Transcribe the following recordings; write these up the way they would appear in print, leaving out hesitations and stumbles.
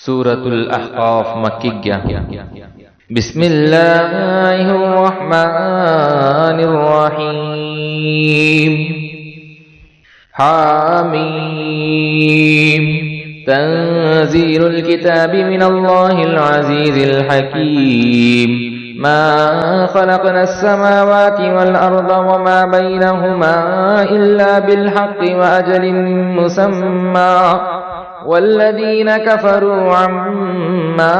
سورة الاحقاف مکیہ۔ بسم اللہ الرحمن الرحیم۔ حامیم تنزیل الكتاب من اللہ العزیز الحکیم۔ ما خلقنا السماوات والأرض وما بينهما إلا بالحق وأجل مسمى والذين كفروا عما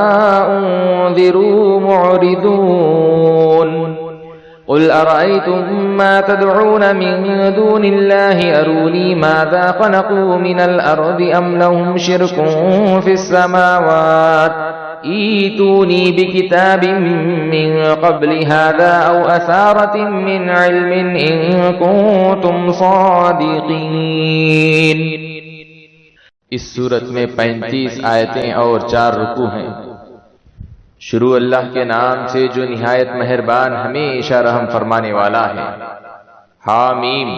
أنذروا معرضون قل أرأيتم ما تدعون من دون الله أروني ماذا خلقوا من الأرض أم لهم شرك في السماوات ایتونی بکتاب من قبل هذا او اثارت من علم ان کنتم صادقین۔ اس صورت میں 35 آیتیں اور 4 رکوع ہیں۔ شروع اللہ کے نام سے جو نہایت مہربان ہمیشہ رحم فرمانے والا ہے۔ حامیم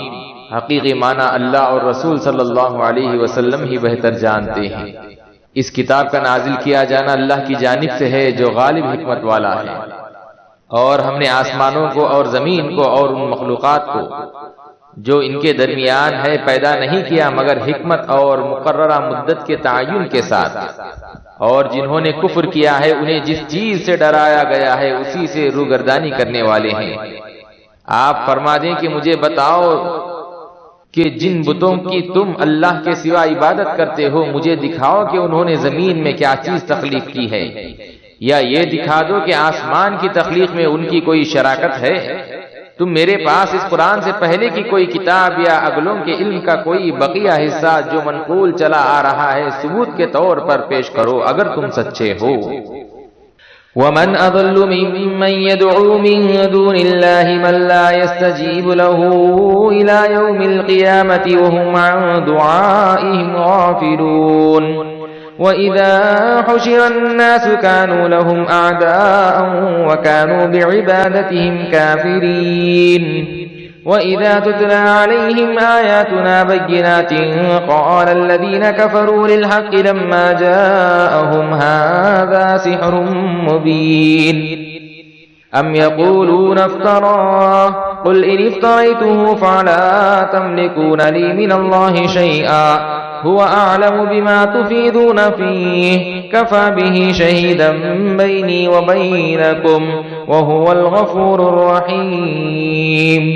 حقیقی معنی اللہ اور رسول صلی اللہ علیہ وسلم ہی بہتر جانتے ہیں۔ اس کتاب کا نازل کیا جانا اللہ کی جانب سے ہے جو غالب حکمت والا ہے، اور ہم نے آسمانوں کو اور زمین کو اور ان مخلوقات کو جو ان کے درمیان ہے پیدا نہیں کیا مگر حکمت اور مقررہ مدت کے تعین کے ساتھ، اور جنہوں نے کفر کیا ہے انہیں جس چیز سے ڈرایا گیا ہے اسی سے روگردانی کرنے والے ہیں۔ آپ فرما دیں کہ مجھے بتاؤ کہ جن بتوں کی تم اللہ کے سوا عبادت کرتے ہو مجھے دکھاؤ کہ انہوں نے زمین میں کیا چیز تخلیق کی ہے، یا یہ دکھا دو کہ آسمان کی تخلیق میں ان کی کوئی شراکت ہے۔ تم میرے پاس اس قرآن سے پہلے کی کوئی کتاب یا اگلوں کے علم کا کوئی بقیہ حصہ جو منقول چلا آ رہا ہے ثبوت کے طور پر پیش کرو اگر تم سچے ہو۔ ومن اضل ممن يدعو من دون الله من لا يستجيب له الى يوم القيامه وهم عن دعائهم غافلون واذا حشر الناس كانوا لهم اعداء وكانوا بعبادتهم كافرين وَإِذَا تُتْلَى عَلَيْهِمْ آيَاتُنَا بَيِّنَاتٍ قَالَ الَّذِينَ كَفَرُوا لِلْحَقِّ لَمَّا جَاءَهُمْ هَذَا سِحْرٌ مُبِينٌ أَمْ يَقُولُونَ افْتَرَاهُ قُلْ إِنِ افْتَرَيْتُهُ فَلَا تَمْلِكُونَ لِي مِنَ اللَّهِ شَيْئًا هُوَ أَعْلَمُ بِمَا تُفِيضُونَ فِيهِ كَفَى بِهِ شَهِيدًا بَيْنِي وَبَيْنَكُمْ وَهُوَ الْغَفُورُ الرَّحِيمُ۔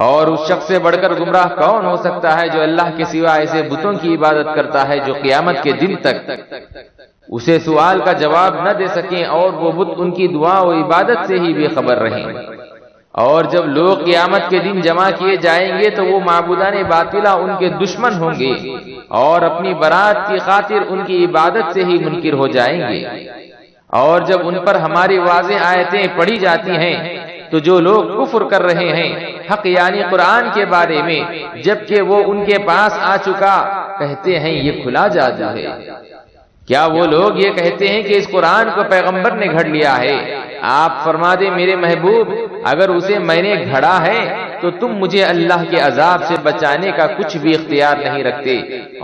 اور اس شخص سے بڑھ کر گمراہ کون ہو سکتا ہے جو اللہ کے سوا ایسے بتوں کی عبادت کرتا ہے جو قیامت کے دن تک اسے سوال کا جواب نہ دے سکیں اور وہ بت ان کی دعا و عبادت سے ہی بے خبر رہیں۔ اور جب لوگ قیامت کے دن جمع کیے جائیں گے تو وہ معبودان باطلہ ان کے دشمن ہوں گے اور اپنی برات کی خاطر ان کی عبادت سے ہی منکر ہو جائیں گے۔ اور جب ان پر ہماری واضح آیتیں پڑھی جاتی ہیں تو جو لوگ کفر کر رہے ہیں حق یعنی قرآن کے بارے میں جبکہ وہ ان کے پاس آ چکا کہتے ہیں یہ کھلا جادو ہے۔ کیا وہ لوگ یہ کہتے ہیں کہ اس قرآن کو پیغمبر نے گھڑ لیا ہے؟ آپ فرما دیں میرے محبوب اگر اسے میں نے گھڑا ہے تو تم مجھے اللہ کے عذاب سے بچانے کا کچھ بھی اختیار نہیں رکھتے،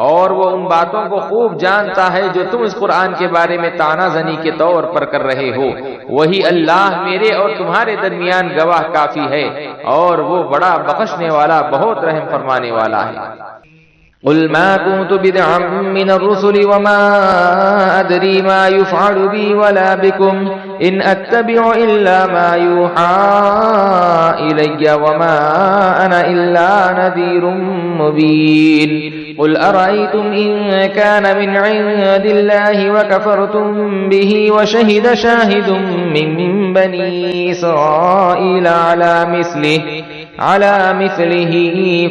اور وہ ان باتوں کو خوب جانتا ہے جو تم اس قرآن کے بارے میں طعنہ زنی کے طور پر کر رہے ہو۔ وہی اللہ میرے اور تمہارے درمیان گواہ کافی ہے، اور وہ بڑا بخشنے والا بہت رحم فرمانے والا ہے۔ قل ما كنت بدعا من الرسل وما أدري ما يفعل بي ولا بكم إن أتبع إلا ما يوحى إلي وما أنا إلا نذير مبين قل أرأيتم إن كان من عند الله وكفرتم به وشهد شاهد من بني إسرائيل على مثله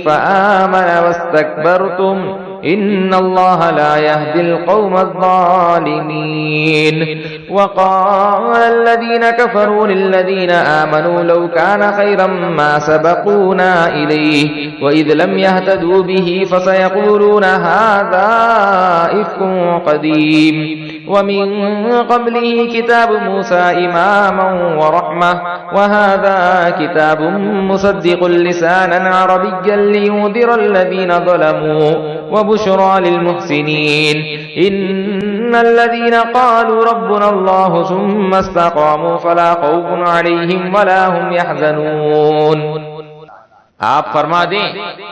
فآمن واستكبرتم إن الله لا يهدي القوم الظالمين وقال الذين كفروا للذين آمنوا لو كان خيرا ما سبقونا إليه وإذ لم يهتدوا به فسيقولون هذا إفك قديم ومن قبله كتاب موسى إماما ورحمة وهذا كتاب مصدق لسانا عربيا لينذر الذين ظلموا وبشرى للمحسنين إن الذين قالوا ربنا الله ثم استقاموا فلا خوف عليهم ولا هم يحزنون۔ آپ فرما دیں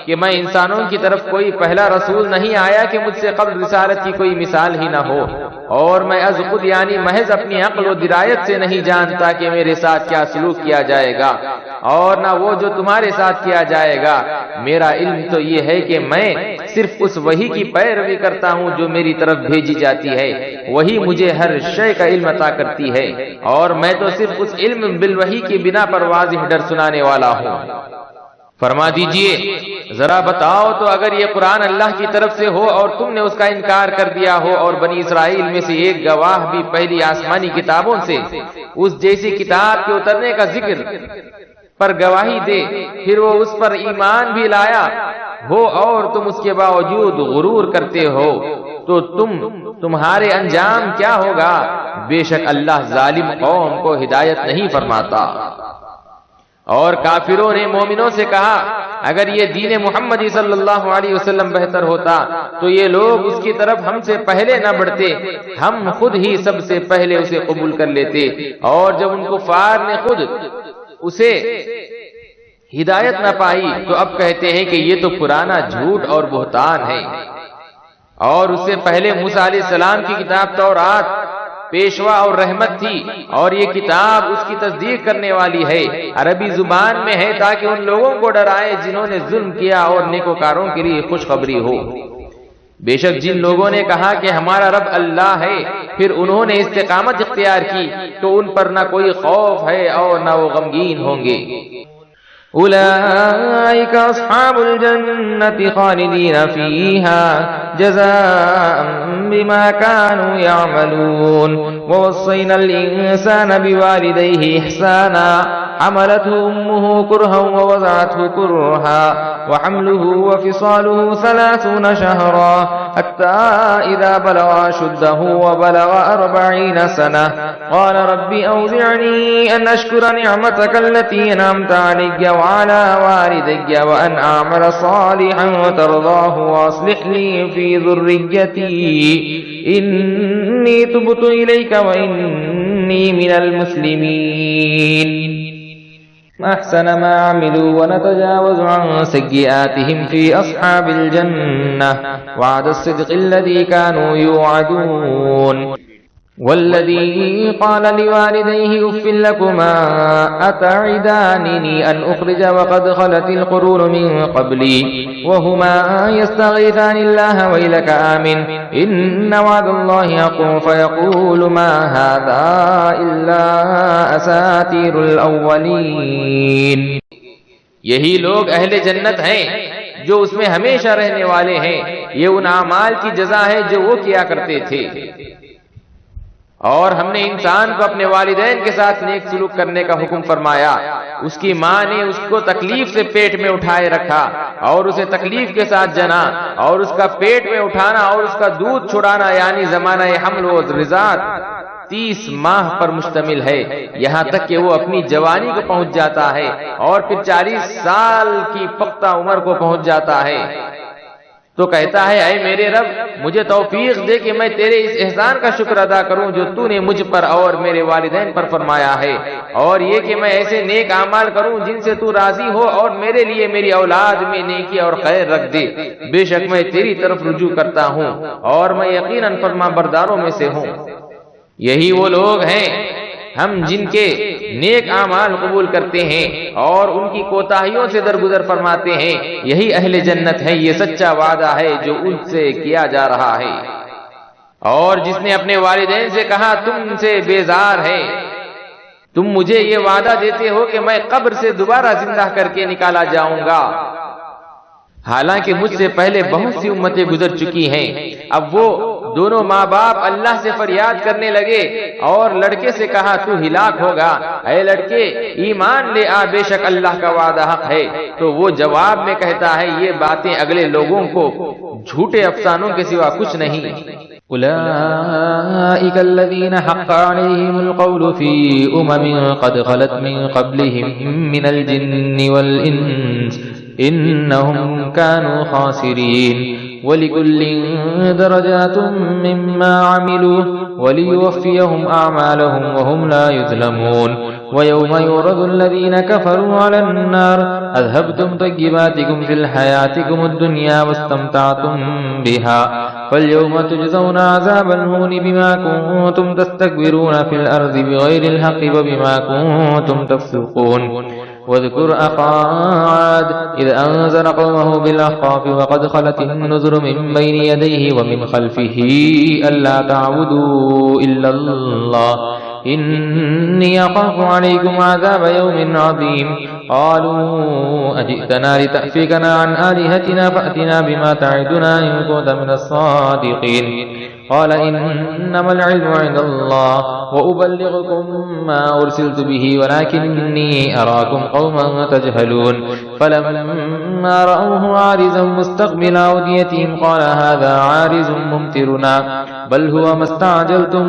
کہ میں انسانوں کی طرف کوئی پہلا رسول نہیں آیا کہ مجھ سے قبل رسالت کی کوئی مثال ہی نہ ہو، اور میں از خود یعنی محض اپنی عقل و درایت سے نہیں جانتا کہ میرے ساتھ کیا سلوک کیا جائے گا اور نہ وہ جو تمہارے ساتھ کیا جائے گا۔ میرا علم تو یہ ہے کہ میں صرف اس وحی کی پیروی کرتا ہوں جو میری طرف بھیجی جاتی ہے، وہی مجھے ہر شے کا علم عطا کرتی ہے، اور میں تو صرف اس علم بالوحی کی بنا پر واضح ڈر سنانے والا ہوں۔ فرما دیجئے ذرا بتاؤ تو اگر یہ قرآن اللہ کی طرف سے ہو اور تم نے اس کا انکار کر دیا ہو، اور بنی اسرائیل میں سے ایک گواہ بھی پہلی آسمانی کتابوں سے اس جیسی کتاب کے اترنے کا ذکر پر گواہی دے، پھر وہ اس پر ایمان بھی لایا ہو اور تم اس کے باوجود غرور کرتے ہو، تو تمہارے انجام کیا ہوگا؟ بے شک اللہ ظالم قوم کو ہدایت نہیں فرماتا۔ اور کافروں نے مومنوں سے کہا اگر یہ دین محمدی صلی اللہ علیہ وسلم بہتر ہوتا تو یہ لوگ اس کی طرف ہم سے پہلے نہ بڑھتے، ہم خود ہی سب سے پہلے اسے قبول کر لیتے۔ اور جب ان کفار نے خود اسے ہدایت نہ پائی تو اب کہتے ہیں کہ یہ تو پرانا جھوٹ اور بہتان ہے۔ اور اس سے پہلے موسیٰ علیہ السلام کی کتاب تورات پیشوا اور رحمت تھی، اور یہ کتاب اس کی تصدیق کرنے والی ہے، عربی زبان میں ہے تاکہ ان لوگوں کو ڈرائے جنہوں نے ظلم کیا اور نیکوکاروں کے لیے خوشخبری ہو۔ بے شک جن لوگوں نے کہا کہ ہمارا رب اللہ ہے، پھر انہوں نے استقامت اختیار کی تو ان پر نہ کوئی خوف ہے اور نہ وہ غمگین ہوں گے۔ أولئك أصحاب الجنة خالدين فيها جزاء بما كانوا يعملون ووصينا الإنسان بوالديه إحسانا حملته أمه كرها ووضعته كرها وحمله وفصاله 30 شهرا حتى إذا بلغ أشده وبلغ 40 سنة قال رب أوزعني أن أشكر نعمتك التي أنعمت علي وعلى والدي وأن أعمل صالحا ترضاه وأصلح لي في ذريتي إني تبت إليك وإني من المسلمين أحسن ما عملوا ونتجاوز عن سيئاتهم في أصحاب الجنة وعد الصدق الذي كانوا يوعدون والذي قال لوالديه أف لكما أتعدانني أن أخرج وقد خلت القرون من قبلي وهما يستغيثان الله ويلك آمن إن وعد الله حق فيقول ما هذا إلا أساطير الأولين۔ یہی لوگ اہل جنت ہیں جو اس میں ہمیشہ رہنے والے ہیں، یہ ان اعمال کی جزا ہے جو وہ کیا کرتے تھے۔ اور ہم نے انسان کو اپنے والدین کے ساتھ نیک سلوک کرنے کا حکم فرمایا۔ اس کی ماں نے اس کو تکلیف سے پیٹ میں اٹھائے رکھا اور اسے تکلیف کے ساتھ جنا، اور اس کا پیٹ میں اٹھانا اور اس کا دودھ چھڑانا یعنی زمانہ حمل و رضاعت 30 ماہ پر مشتمل ہے، یہاں تک کہ وہ اپنی جوانی کو پہنچ جاتا ہے اور پھر 40 سال کی پختہ عمر کو پہنچ جاتا ہے تو کہتا ہے اے میرے رب مجھے توفیق دے کہ میں تیرے اس احسان کا شکر ادا کروں جو تو نے مجھ پر اور میرے والدین پر فرمایا ہے، اور یہ کہ میں ایسے نیک اعمال کروں جن سے تو راضی ہو، اور میرے لیے میری اولاد میں نیکی اور خیر رکھ دے، بے شک میں تیری طرف رجوع کرتا ہوں اور میں یقیناً فرما برداروں میں سے ہوں۔ یہی وہ لوگ ہیں ہم جن کے نیک اعمال قبول کرتے ہیں اور ان کی کوتاہیوں سے درگزر فرماتے ہیں، یہی اہل جنت ہے، یہ سچا وعدہ ہے جو ان سے کیا جا رہا ہے۔ اور جس نے اپنے والدین سے کہا تم سے بیزار ہے، تم مجھے یہ وعدہ دیتے ہو کہ میں قبر سے دوبارہ زندہ کر کے نکالا جاؤں گا، حالانکہ مجھ سے پہلے بہت سی امتیں گزر چکی ہیں۔ اب وہ دونوں ماں باپ اللہ سے فریاد کرنے لگے اور لڑکے سے کہا تو ہلاک ہوگا، اے لڑکے ایمان لے آ، بے شک اللہ کا وعدہ حق ہے۔ تو وہ جواب میں کہتا ہے یہ باتیں اگلے لوگوں کو جھوٹے افسانوں کے سوا کچھ نہیں۔ أولئك الذين حق عليهم القول في أمم قد خلت من قبلهم من الجن والإنس إنهم كانوا خاسرين ولكل درجات مما عملوا وليوفيهم أعمالهم وهم لا يظلمون ويوم يعرض الذين كفروا على النار أذهبتم طيباتكم في الحياتكم الدنيا واستمتعتم بها فاليوم تجزون عذاب الهون بما كنتم تستكبرون في الأرض بغير الحق وبما كنتم تفسقون واذكر أخا عاد إذ أنذر قومه بالأحقاف وقد خلت النذر من بين يديه ومن خلفه ألا تعبدوا إلا الله إني أخاف عليكم عذاب يوم عظيم قالوا أجئتنا لتأفكنا عن آلهتنا فأتنا بما تعدنا إن كنت من الصادقين قال إنما العلم عند الله وأبلغكم ما أرسلت به ولكني أراكم قوما تجهلون فلما رأوه عارضا مستقبل أوديتهم قال هذا عارض ممطرنا بل هو ما استعجلتم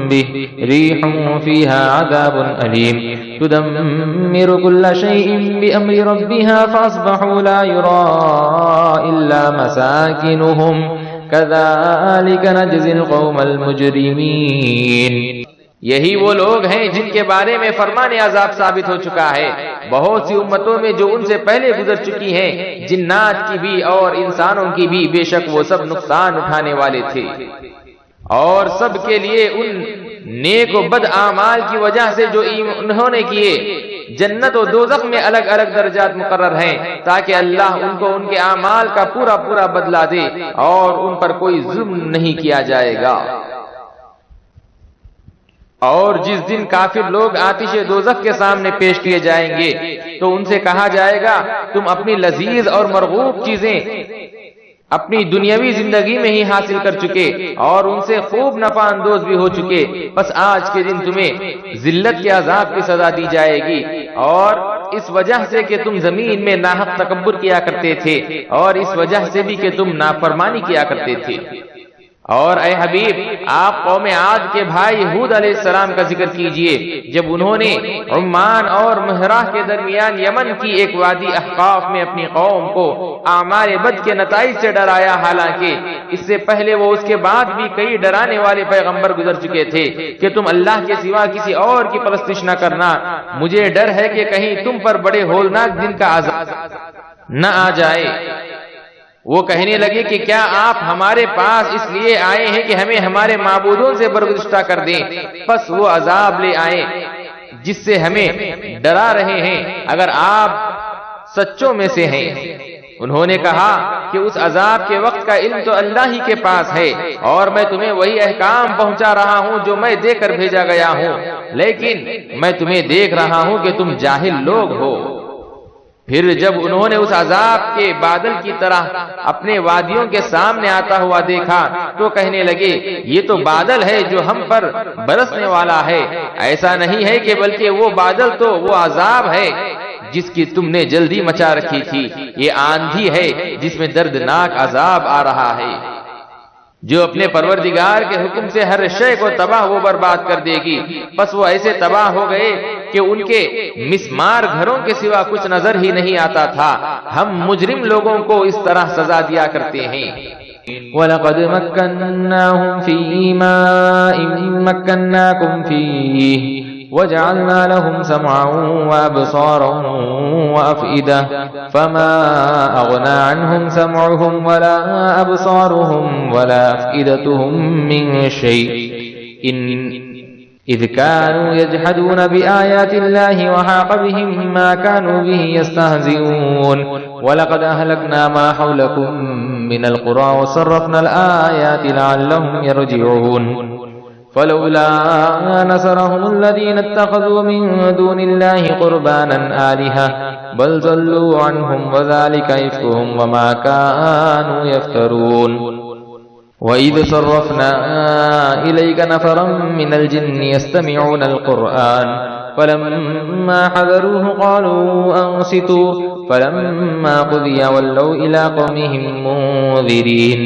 به ريح فيها عذاب أليم تدمر كل شيء بأمر ربها فأصبحوا لا يرى إلا مساكنهم كذلك نجزي القوم المجرمين. یہی وہ لوگ ہیں جن کے بارے میں فرمان عذاب ثابت ہو چکا ہے. بہت سی امتوں میں جو ان سے پہلے گزر چکی ہیں، جنات کی بھی اور انسانوں کی بھی، بے شک وہ سب نقصان اٹھانے والے تھے، اور سب کے لیے ان نیک و بد اعمال کی وجہ سے جو انہوں نے کیے، جنت و دوزخ میں الگ الگ درجات مقرر ہیں تاکہ اللہ ان کو ان کے اعمال کا پورا پورا بدلہ دے اور ان پر کوئی ظلم نہیں کیا جائے گا. اور جس دن کافر لوگ آتش دوزخ کے سامنے پیش کیے جائیں گے تو ان سے کہا جائے گا تم اپنی لذیذ اور مرغوب چیزیں اپنی دنیاوی زندگی میں ہی حاصل کر چکے اور ان سے خوب نفع اندوز بھی ہو چکے، بس آج کے دن تمہیں ذلت کے عذاب کی سزا دی جائے گی، اور اس وجہ سے کہ تم زمین میں ناحق تکبر کیا کرتے تھے، اور اس وجہ سے بھی کہ تم نافرمانی کیا کرتے تھے. اور اے حبیب، آپ قوم عاد کے بھائی ہود علیہ السلام کا ذکر کیجئے جب انہوں نے عمان اور مہراہ کے درمیان یمن کی ایک وادی احقاف میں اپنی قوم کو اعمال بد کے نتائج سے ڈرایا، حالانکہ اس سے پہلے وہ اس کے بعد بھی کئی ڈرانے والے پیغمبر گزر چکے تھے کہ تم اللہ کے سوا کسی اور کی پرستش نہ کرنا، مجھے ڈر ہے کہ کہیں تم پر بڑے ہولناک دن کا عذاب نہ آ جائے. وہ کہنے لگے کہ کیا آپ ہمارے پاس اس لیے آئے ہیں کہ ہمیں ہمارے معبودوں سے برگزشتہ کر دیں؟ پس وہ عذاب لے آئیں جس سے ہمیں ڈرا رہے ہیں اگر آپ سچوں میں سے ہیں. انہوں نے کہا کہ اس عذاب کے وقت کا علم تو اللہ ہی کے پاس ہے، اور میں تمہیں وہی احکام پہنچا رہا ہوں جو میں دے کر بھیجا گیا ہوں، لیکن میں تمہیں دیکھ رہا ہوں کہ تم جاہل لوگ ہو. پھر جب انہوں نے اس عذاب کے بادل کی طرح اپنے وادیوں کے سامنے آتا ہوا دیکھا تو کہنے لگے یہ تو بادل ہے جو ہم پر برسنے والا ہے. ایسا نہیں ہے کہ بلکہ وہ بادل تو وہ عذاب ہے جس کی تم نے جلدی مچا رکھی تھی. یہ آندھی ہے جس میں دردناک عذاب آ رہا ہے جو اپنے پروردگار کے حکم سے ہر شے کو تباہ و برباد کر دے گی. پس وہ ایسے تباہ ہو گئے کہ ان کے مسمار گھروں کے سوا کچھ نظر ہی نہیں آتا تھا. ہم مجرم لوگوں کو اس طرح سزا دیا کرتے ہیں. وَلَقَدْ مَكَّنَّاهُمْ فِي مَاءٍ مَكَّنَّاكُمْ فِيهِ وَجَعَلْنَا لَهُمْ سَمْعًا وَأَبْصَارًا وَأَفْئِدَةً فَمَا أَغْنَى عَنْهُمْ سَمْعُهُمْ وَلَا أَبْصَارُهُمْ وَلَا أَفْئِدَتُهُمْ مِنْ شَيْءٍ إِذْ كَانُوا يَجْحَدُونَ بِآيَاتِ اللَّهِ وَحَاقَ بِهِمْ مَا كَانُوا بِهِ يَسْتَهْزِئُونَ وَلَقَدْ أَهْلَكْنَا مَا حَوْلَكُمْ مِنَ الْقُرَى وَصَرَّفْنَا الْآيَاتِ لَعَلَّهُمْ يَرْجِعُونَ فلولا نصرهم الذين اتخذوا من دون الله قربانا آلهة بل ضلوا عنهم وذلك إفكهم وما كانوا يفترون. وإذ صرفنا إليك نفرا من الجن يستمعون القرآن فلما حذروه قالوا أنصتوا فلما قضي ولوا إلى قومهم منذرين.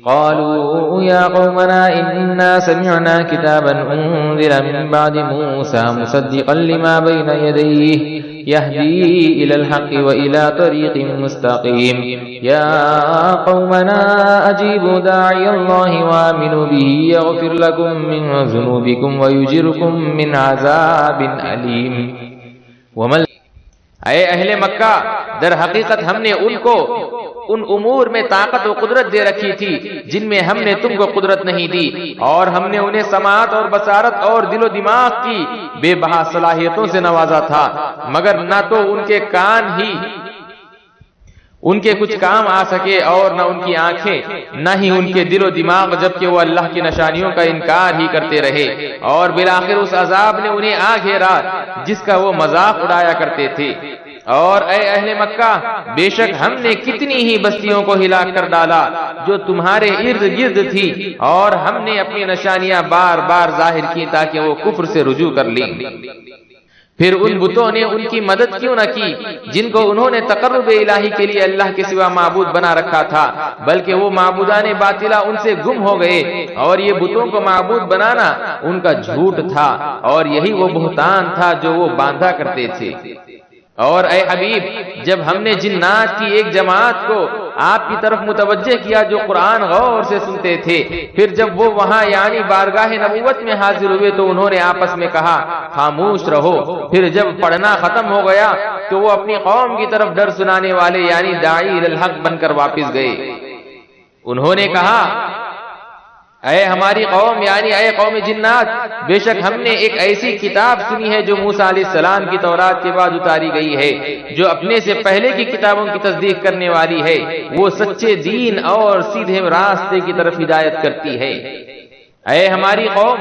قالوا يا قومنا إنا سمعنا كتابا أنزل من بعد موسى مصدقا لما بين يديه يهدي إلى الحق وإلى طريق مستقيم يا قومنا أجيبوا داعي الله وآمنوا به يغفر لكم من ذنوبكم ويجركم من عذاب أليم ومن اے اہل مکہ، در حقیقت ہم نے ان کو ان امور میں طاقت و قدرت دے رکھی تھی جن میں ہم نے تم کو قدرت نہیں دی، اور ہم نے انہیں سماعت اور بصارت اور دل و دماغ کی بے بہا صلاحیتوں سے نوازا تھا، مگر نہ تو ان کے کان ہی ان کے کچھ کام آ سکے اور نہ ان کی آنکھیں، نہ ہی ان کے دل و دماغ، جبکہ وہ اللہ کی نشانیوں کا انکار ہی کرتے رہے، اور بالآخر اس عذاب نے انہیں آ گھیرا جس کا وہ مذاق اڑایا کرتے تھے۔ اور اے اہل مکہ، بے شک ہم نے کتنی ہی بستیوں کو ہلاک کر ڈالا جو تمہارے ارد گرد تھی، اور ہم نے اپنی نشانیاں بار بار ظاہر کی تاکہ وہ کفر سے رجوع کر لیں۔ پھر ان بتوں نے ان کی مدد کیوں نہ کی جن کو انہوں نے تقرب الہی کے لیے اللہ کے سوا معبود بنا رکھا تھا، بلکہ وہ معبودان باطلہ ان سے گم ہو گئے، اور یہ بتوں کو معبود بنانا ان کا جھوٹ تھا، اور یہی وہ بہتان تھا جو وہ باندھا کرتے تھے۔ اور اے حبیب، جب ہم نے جنات کی ایک جماعت کو آپ کی طرف متوجہ کیا جو قرآن غور سے سنتے تھے، پھر جب وہ وہاں یعنی بارگاہ نبوت میں حاضر ہوئے تو انہوں نے آپس میں کہا خاموش رہو۔ پھر جب پڑھنا ختم ہو گیا تو وہ اپنی قوم کی طرف ڈر سنانے والے یعنی داعی الحق بن کر واپس گئے۔ انہوں نے کہا اے ہماری قوم یعنی اے قوم جنات، بے شک ہم نے ایک ایسی کتاب سنی ہے جو موسیٰ علیہ السلام کی تورات کے بعد اتاری گئی ہے، جو اپنے سے پہلے کی کتابوں کی تصدیق کرنے والی ہے، وہ سچے دین اور سیدھے راستے کی طرف ہدایت کرتی ہے۔ اے ہماری قوم،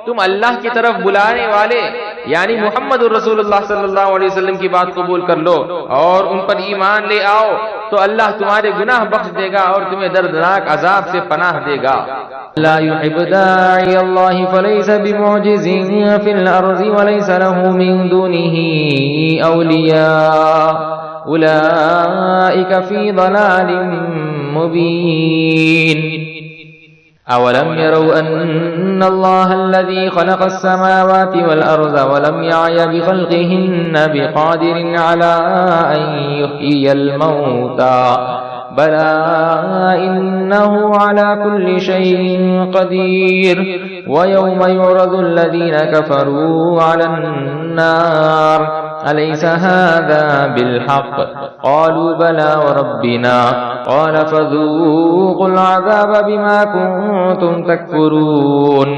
تم اللہ کی طرف بلانے والے یعنی محمد الرسول اللہ صلی اللہ علیہ وسلم کی بات قبول کر لو اور ان پر ایمان لے آؤ تو اللہ تمہارے گناہ بخش دے گا اور تمہیں دردناک عذاب سے پناہ دے گا۔ لا يحب داعي الله فليس بمعجز في الأرض وليس له من دونه أولياء أولئك في ضلال مبين أولم يروا أن الله الذي خلق السماوات والأرض ولم يعي بخلقهن بقادر على أن يحيي الموتى بلى إنه على كل شيء قدير ويوم يعرض الذين كفروا على النار أليس هذا بالحق قالوا بلى وربنا قال فذوقوا العذاب بما كنتم تكفرون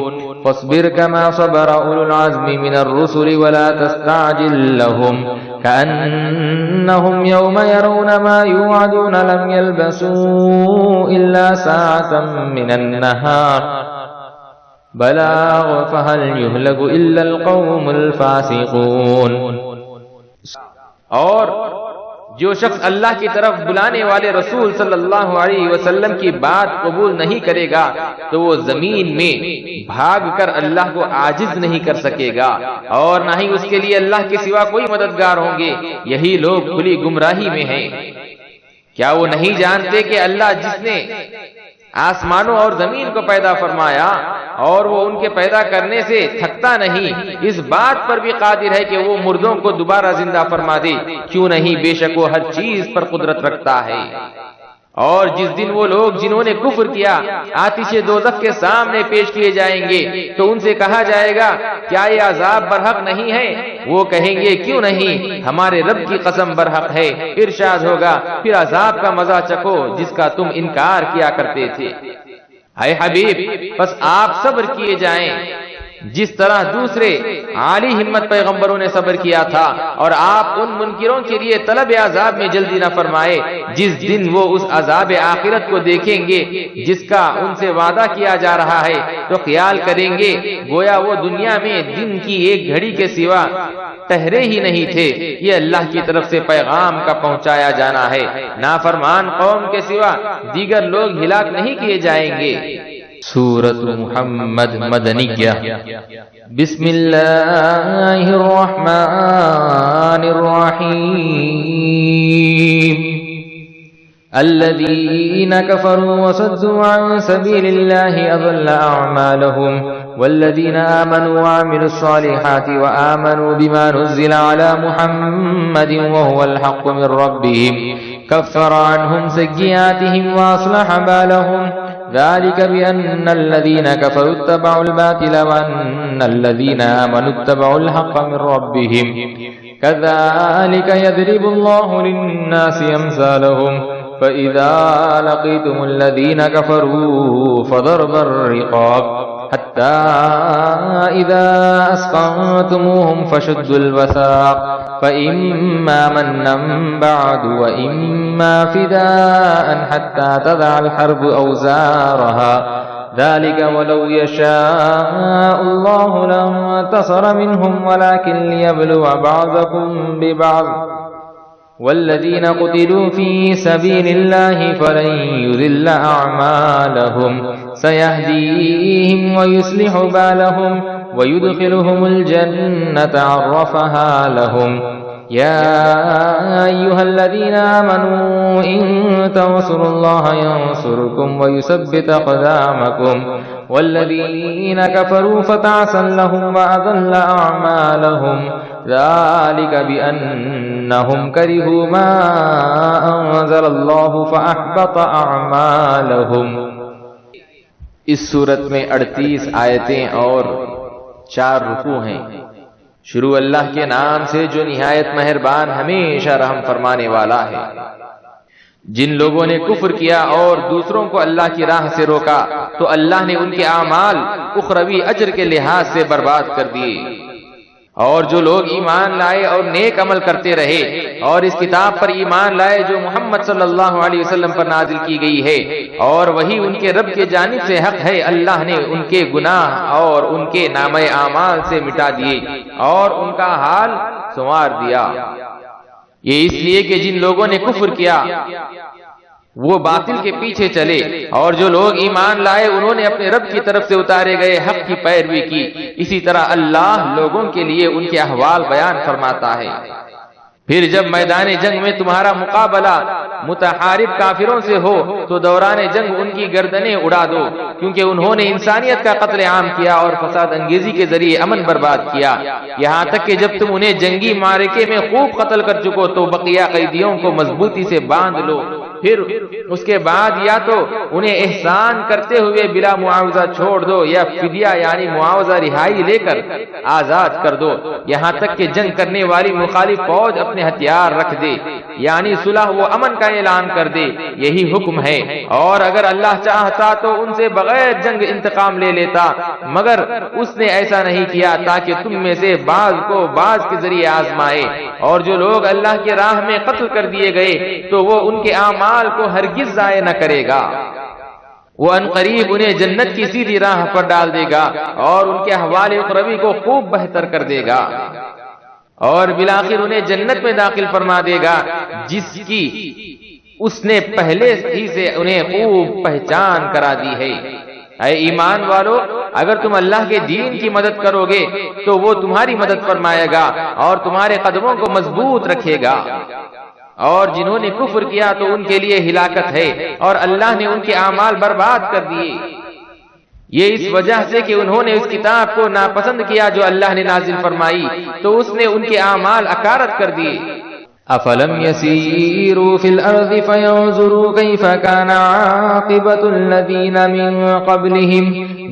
فاصبر كما صبر أولو العزم من الرسل ولا تستعجل لهم كأنهم يوم يرون ما يوعدون لم يلبسوا إلا ساعة من النهار بلاغ فهل يهلك إلا القوم الفاسقون۔ اور جو شخص اللہ کی طرف بلانے والے رسول صلی اللہ علیہ وسلم کی بات قبول نہیں کرے گا تو وہ زمین میں بھاگ کر اللہ کو عاجز نہیں کر سکے گا، اور نہ ہی اس کے لیے اللہ کے سوا کوئی مددگار ہوں گے۔ یہی لوگ کھلی گمراہی میں ہیں۔ کیا وہ نہیں جانتے کہ اللہ جس نے آسمانوں اور زمین کو پیدا فرمایا اور وہ ان کے پیدا کرنے سے تھکتا نہیں، اس بات پر بھی قادر ہے کہ وہ مردوں کو دوبارہ زندہ فرما دے؟ کیوں نہیں، بے شک وہ ہر چیز پر قدرت رکھتا ہے۔ اور جس دن وہ لوگ جنہوں نے کفر کیا آتش دوزخ کے سامنے پیش کیے جائیں گے تو ان سے کہا جائے گا کیا یہ عذاب برحق نہیں ہے؟ وہ کہیں گے کیوں نہیں، ہمارے رب کی قسم برحق ہے۔ ارشاد ہوگا پھر عذاب کا مزہ چکھو جس کا تم انکار کیا کرتے تھے۔ اے حبیب، بس آپ صبر کیے جائیں جس طرح دوسرے عالی ہمت پیغمبروں نے صبر کیا تھا، اور آپ ان منکروں کے لیے طلب عذاب میں جلدی نہ فرمائے جس دن وہ اس عذاب آخرت کو دیکھیں گے جس کا ان سے وعدہ کیا جا رہا ہے تو خیال کریں گے گویا وہ دنیا میں دن کی ایک گھڑی کے سوا ٹہرے ہی نہیں تھے۔ یہ اللہ کی طرف سے پیغام کا پہنچایا جانا ہے، نافرمان قوم کے سوا دیگر لوگ ہلاک نہیں کیے جائیں گے۔ سورۃ محمد مدنیہ۔ بسم اللہ الرحمن الرحیم۔ الذين كفروا وصدوا عن سبيل الله أضل أعمالهم والذين آمنوا وعملوا الصالحات وآمنوا بما نزل على محمد وهو الحق من ربهم كفر عنهم سيئاتهم وأصلح بالهم ذلك بأن الذين كفروا اتبعوا الباطل وأن الذين آمنوا اتبعوا الحق من ربهم كذلك يضرب الله للناس أمثالهم فإذا لقيتم الذين كفروا فضرب الرقاب حتى إذا أسقنتموهم فشدوا الوثاق فإما منا بعد وإما فداء حتى تضع الحرب أوزارها ذلك ولو يشاء الله لانتصر منهم ولكن ليبلو بعضكم ببعض والذين قتلوا في سبيل الله فلن يذل أعمالهم سيهديهم ويصلح بالهم ويدخلهم الجنة عرفها لهم يا أيها الذين آمنوا إن تنصروا الله ينصركم ويثبت أقدامكم والذين كفروا فتعسا لهم وأضل أعمالهم ذلك بأنهم كرهوا ما أنزل الله فأحبط أعمالهم. اس صورت میں 38 آیتیں اور 4 رکوع ہیں. شروع اللہ کے نام سے جو نہایت مہربان ہمیشہ رحم فرمانے والا ہے. جن لوگوں نے کفر کیا اور دوسروں کو اللہ کی راہ سے روکا تو اللہ نے ان کے اعمال اخروی اجر کے لحاظ سے برباد کر دیے. اور جو لوگ ایمان لائے اور نیک عمل کرتے رہے اور اس کتاب پر ایمان لائے جو محمد صلی اللہ علیہ وسلم پر نازل کی گئی ہے اور وہی ان کے رب کے جانب سے حق ہے، اللہ نے ان کے گناہ اور ان کے نامہ اعمال سے مٹا دیے اور ان کا حال سنوار دیا. یہ اس لیے کہ جن لوگوں نے کفر کیا وہ باطل کے پیچھے چلے اور جو لوگ ایمان لائے انہوں نے اپنے رب کی طرف سے اتارے گئے حق کی پیروی کی. اسی طرح اللہ لوگوں کے لیے ان کے احوال بیان فرماتا ہے. پھر جب میدان جنگ میں تمہارا مقابلہ متحارب کافروں سے ہو تو دوران جنگ ان کی گردنیں اڑا دو، کیونکہ انہوں نے انسانیت کا قتل عام کیا اور فساد انگیزی کے ذریعے امن برباد کیا، یہاں تک کہ جب تم انہیں جنگی معرکے میں خوب قتل کر چکو تو بقیہ قیدیوں کو مضبوطی سے باندھ لو. پھر اس کے بعد یا تو انہیں احسان کرتے ہوئے بلا معاوضہ چھوڑ دو یا فدیہ یعنی معاوضہ رہائی لے کر آزاد کر دو، یہاں تک کہ جنگ کرنے والی مخالف فوج اپنے ہتھیار رکھ دے، یعنی صلح و امن کا اعلان کر دے. یہی حکم ہے. اور اگر اللہ چاہتا تو ان سے بغیر جنگ انتقام لے لیتا، مگر اس نے ایسا نہیں کیا تاکہ تم میں سے بعض کو بعض کے ذریعے آزمائے. اور جو لوگ اللہ کی راہ میں قتل کر دیے گئے تو وہ ان کے اعمال کو ہرگز ضائع نہ کرے گا. وہ ان قریب انہیں جنت کی سیدھی راہ پر ڈال دے گا اور ان کے احوال اخروی کو خوب بہتر کر دے گا اور بالآخر انہیں جنت میں داخل فرما دے گا جس کی اس نے پہلے ہی سے انہیں خوب پہچان کرا دی ہے. اے ایمان والو، اگر تم اللہ کے دین کی مدد کرو گے تو وہ تمہاری مدد فرمائے گا اور تمہارے قدموں کو مضبوط رکھے گا. اور جنہوں نے کفر کیا تو ان کے لیے ہلاکت ہے اور اللہ نے ان کے اعمال برباد کر دیے. یہ اس وجہ سے کہ انہوں نے اس کتاب کو ناپسند کیا جو اللہ نے نازل فرمائی تو اس نے ان کے اعمال اکارت کر دیے. افلم يسيروا في الارض فينظروا كيف كان عاقبة الذين من قبلهم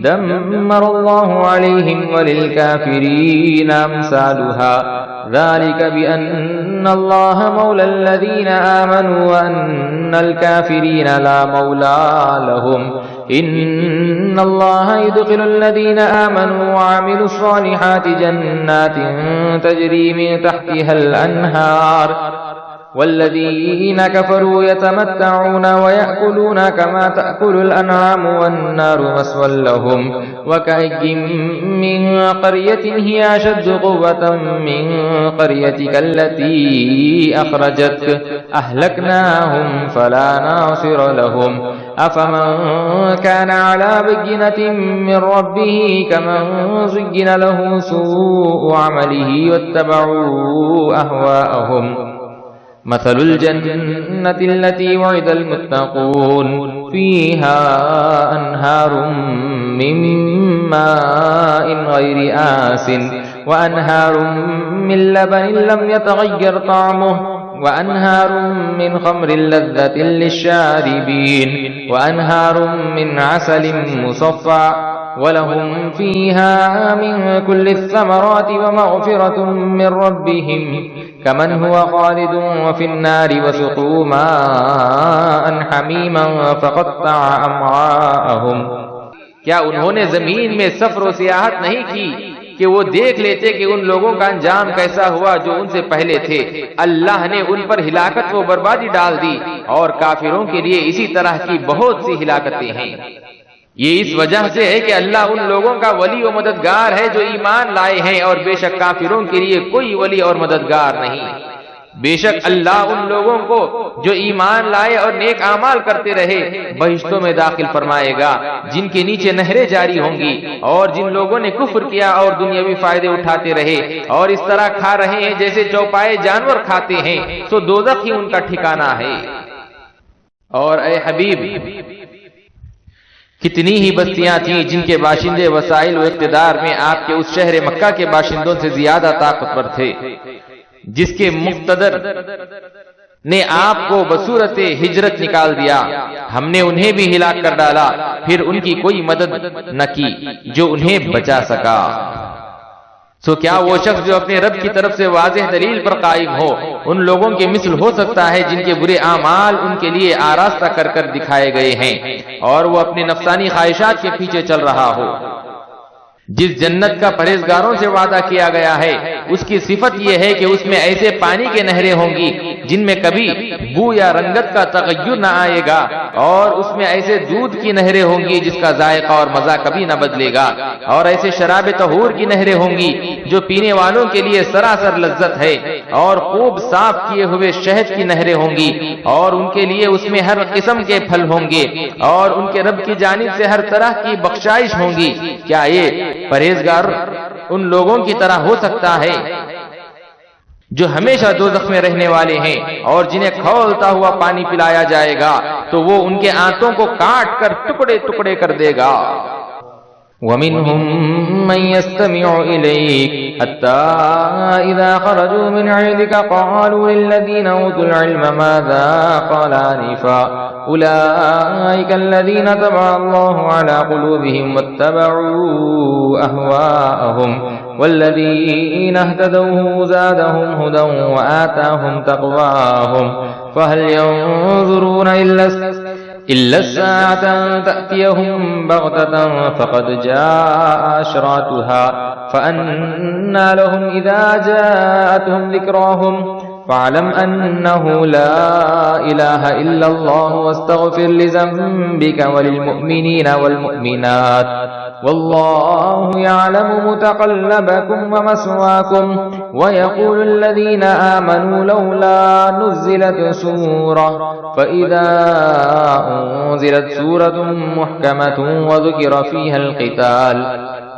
دمر الله عليهم وللكافرين امثالها ذلك بأن الله مولى الذين آمنوا وأن الكافرين لا مولى لهم إن الله يدخل الذين آمنوا وعملوا الصالحات جنات تجري من تحتها الأنهار والذين كفروا يتمتعون ويأكلون كما تأكل الأنعام والنار مسوى لهم وكأي من قرية هي أشد قوة من قريتك التي أخرجتك أهلكناهم فلا ناصر لهم أفمن كان على بينة من ربه كمن زين له سوء عمله واتبعوا أهواءهم مثل الجنة التي وعد المتقون فيها أنهار من ماء غير آسٍ وأنهار من لبن لم يتغير طعمه وأنهار من خمر لذة للشاربين وأنهار من عسل مصفى ولهم فيها من كل الثمرات ومغفرة من ربهم كمن هو خالد وفي النار وسقوا ماء حميما فقطع أمعاءهم. کیا انہوں نے زمین میں سفر و سیاحت نہیں کی کہ وہ دیکھ لیتے کہ ان لوگوں کا انجام کیسا ہوا جو ان سے پہلے تھے؟ اللہ نے ان پر ہلاکت و بربادی ڈال دی، اور کافروں کے لیے اسی طرح کی بہت سی ہلاکتیں ہیں۔ یہ اس وجہ سے ہے کہ اللہ ان لوگوں کا ولی و مددگار ہے جو ایمان لائے ہیں، اور بے شک کافروں کے لیے کوئی ولی اور مددگار نہیں۔ بے شک اللہ ان لوگوں کو جو ایمان لائے اور نیک اعمال کرتے رہے بہشتوں میں داخل فرمائے گا، جن کے نیچے نہریں جاری ہوں گی، اور جن لوگوں نے کفر کیا اور دنیاوی فائدے اٹھاتے رہے اور اس طرح کھا رہے ہیں جیسے چوپائے جانور کھاتے ہیں، تو دوزخ ہی ان کا ٹھکانہ ہے۔ اور اے حبیب، کتنی ہی بستیاں تھیں جن کے باشندے وسائل و اقتدار میں آپ کے اس شہر مکہ کے باشندوں سے زیادہ طاقتور تھے، جس کے مقتدر نے آپ کو بصورت ہجرت نکال دیا، ہم نے انہیں بھی ہلاک کر ڈالا، پھر ان کی کوئی مدد نہ کی جو انہیں بچا سکا۔ سو کیا وہ شخص جو اپنے رب کی طرف سے واضح دلیل پر قائم ہو ان لوگوں کے مثل ہو سکتا ہے جن کے برے اعمال ان کے لیے آراستہ کر کر دکھائے گئے ہیں، اور وہ اپنے نفسانی خواہشات کے پیچھے چل رہا ہو؟ جس جنت کا پرہیزگاروں سے وعدہ کیا گیا ہے اس کی صفت یہ ہے کہ اس میں ایسے پانی کے نہریں ہوں گی جن میں کبھی بو یا رنگت کا تغیر نہ آئے گا، اور اس میں ایسے دودھ کی نہریں ہوں گی جس کا ذائقہ اور مزہ کبھی نہ بدلے گا، اور ایسے شراب طہور کی نہریں ہوں گی جو پینے والوں کے لیے سراسر لذت ہے، اور خوب صاف کیے ہوئے شہد کی نہریں ہوں گی، اور ان کے لیے اس میں ہر قسم کے پھل ہوں گے، اور ان کے رب کی جانب سے ہر طرح کی بخشائش ہوں گی۔ کیا یہ پرہیزگار ان لوگوں کی طرح ہو سکتا ہے جو ہمیشہ دوزخ میں رہنے والے ہیں اور جنہیں کھولتا ہوا پانی پلایا جائے گا تو وہ ان کے آنتوں کو کاٹ کر ٹکڑے ٹکڑے کر دے گا؟ وَمِنْهُمْ مَنْ يَسْتَمِعُ إِلَيْكَ حَتَّى إِذَا خَرَجُوا مِنْ عِنْدِكَ قَالُوا لِلَّذِينَ أُوتُوا الْعِلْمَ مَاذَا قَالَ آنِفًا أُولَئِكَ الَّذِينَ طَبَعَ اللَّهُ عَلَى قُلُوبِهِمْ وَاتَّبَعُوا أَهْوَاءَهُمْ وَالَّذِينَ اهْتَدَوْا زَادَهُمْ هُدًى وَآتَاهُمْ تَقْوَاهُمْ فَهَلْ يَنظُرُونَ إِلَّا السَّاعَةَ أَن تَأْتِيَهُم بَغْتَةً فَقَدْ جَاءَ أَشْرَاطُهَا فَأَنَّىٰ لَهُمْ إِذَا جَاءَتْهُمْ ذِكْرَاهُمْ فَاعْلَمْ أَنَّهُ لَا إِلَٰهَ إِلَّا اللَّهُ وَاسْتَغْفِرْ لِذَنبِكَ وَلِلْمُؤْمِنِينَ وَالْمُؤْمِنَاتِ وَاللَّهُ يَعْلَمُ مُتَقَلَّبَكُمْ وَمَثْوَاكُمْ وَيَقُولُ الَّذِينَ آمَنُوا لَوْلَا نُزِّلَتْ سُورَةٌ فَإِذَا أُنزِلَتْ سُورَةٌ مُحْكَمَةٌ وَذُكِرَ فِيهَا الْقِتَالُ